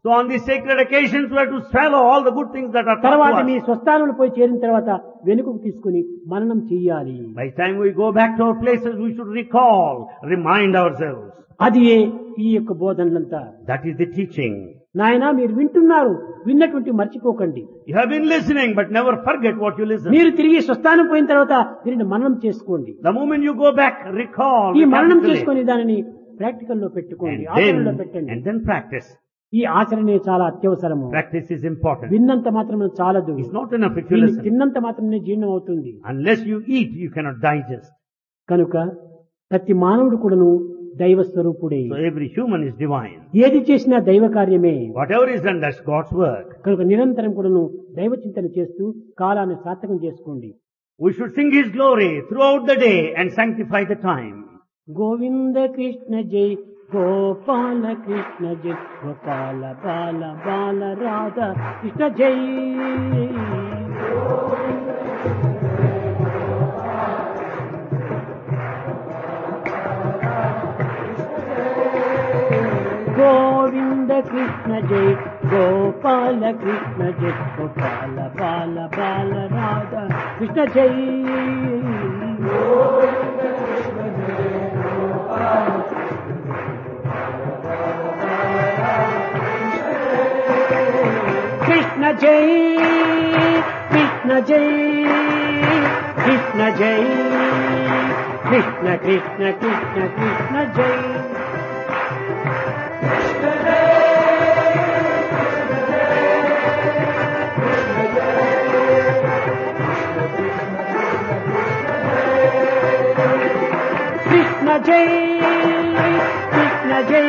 So on these sacred occasions we have to swallow all the good things that are taught తర్వాత to me us. స్వస్థానంలో పోయి చేరిన తర్వాత వెనుకకు తీసుకుని మననం చెయ్యాలి. By the time we go back to our places, we should recall, remind ourselves. అది ఈ యొక్క బోధనలంతా. That is the teaching. నాయనా మీరు వింటున్నారు, విన్నటువంటి మర్చిపోకండి. You have been listening, but never forget what you listen. మీరు తిరిగి స్వస్థానం పోయిన తర్వాత దీనిని మననం చేసుకోండి. The moment you go back, recall. ఈ మననం recapitulate, చేసుకొని దానిని ప్రాక్టికల్ లో పెట్టుకోండి, ఆచరణలో పెట్టండి. and then practice. ఈ ఆచరణే చాలా అత్యవసరము. Practice is important. విన్నంత మాత్రమే చాలదు. It's not enough if you దీన్ని listen. తిన్నంత మాత్రమే జీర్ణం అవుతుంది. Unless you eat, you cannot digest. కనుక ప్రతి మానవుడు కూడాను దైవ స్వరూపుడే. So every human is divine. ఏది చేసినా దైవ కార్యమే. Whatever is done, that's God's work. కనుక నిరంతరం కూడాను దైవ చింతన చేస్తూ కాలాన్ని సార్థకం చేసుకోండి. We should sing His glory throughout the day and sanctify the time. Govinda Krishna జై గోపాల కృష్ణ జై గోపాల బాల బాల రాధా కృష్ణ జై. గోవింద కృష్ణ జై గోపాల కృష్ణ జై గోపాల బాల బాల రాధా కృష్ణ జై. కృష్ణ జై కృష్ణ జై కృష్ణ జై కృష్ణ కృష్ణ కృష్ణ కృష్ణ జై. కృష్ణ జై కృష్ణ జై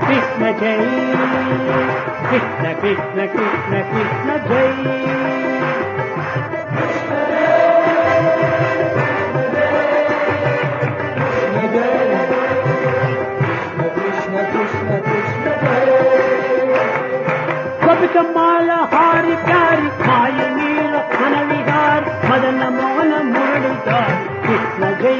కృష్ణ జై కృష్ణ కృష్ణ కృష్ణ కృష్ణ జై. కపికమాల హారి ప్యారి మాయ నీల మన విహార్ మదన మోహన మురళీధర్ కృష్ణ జై.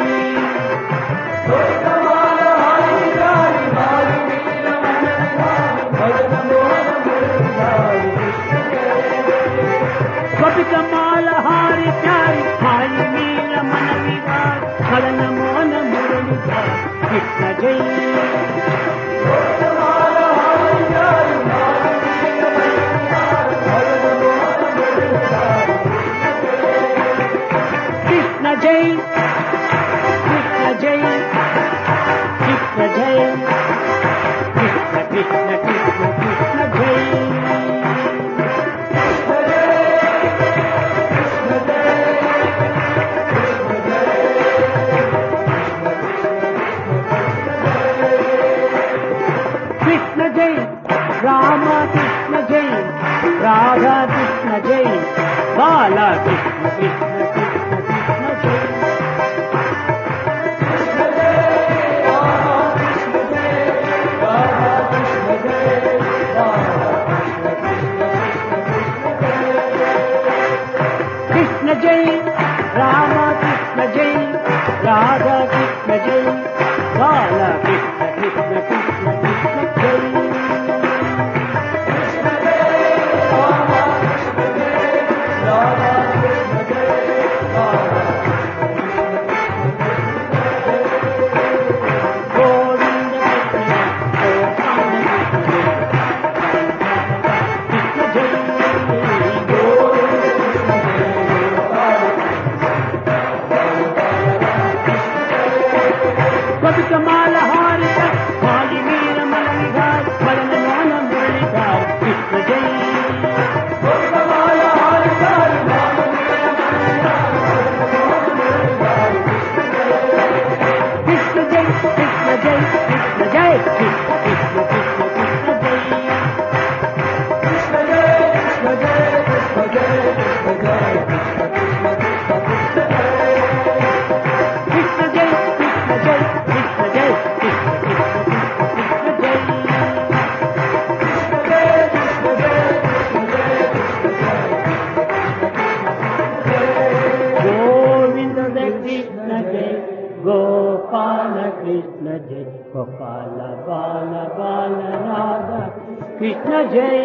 కపికమాల హారి ప్యారి మాయ నీల మన విహార్ మదన మోహన మురళీధర్ కృష్ణ జై. కృష్ణ జై కృష్ణ జై కృష్ణ జై కృష్ణ కృష్ణ కృష్ణ కృష్ణ జై. కృష్ణ జై రామ కృష్ణ జై రాధా కృష్ణ జై బాల కృష్ణ కృష్ణ కృష్ణ కృష్ణ జై. కృష్ణ జై రామ కృష్ణ జై రాధా కృష్ణ జై బాల కృష్ణ కృష్ణ కృష్ణ కృష్ణ జై. గోవింద కృష్ణ గోపాల కృష్ణ జై కపికమాల హారిక మాలి నీల మన విహార్ మదన మోహన మురళీధర్ కృష్ణ జై. కృష్ణ జై కృష్ణ జై కృష్ణ జై కృష్ణ కృష్ణ కృష్ణ కృష్ణ జై. కృష్ణ జై కృష్ణ జై కృష్ణ జై కృష్ణ కృష్ణ కృష్ణ కృష్ణ జై. గోవింద కృష్ణ జై గోపాల కృష్ణ జై గోపాల బాల బాల రాధా కృష్ణ జై.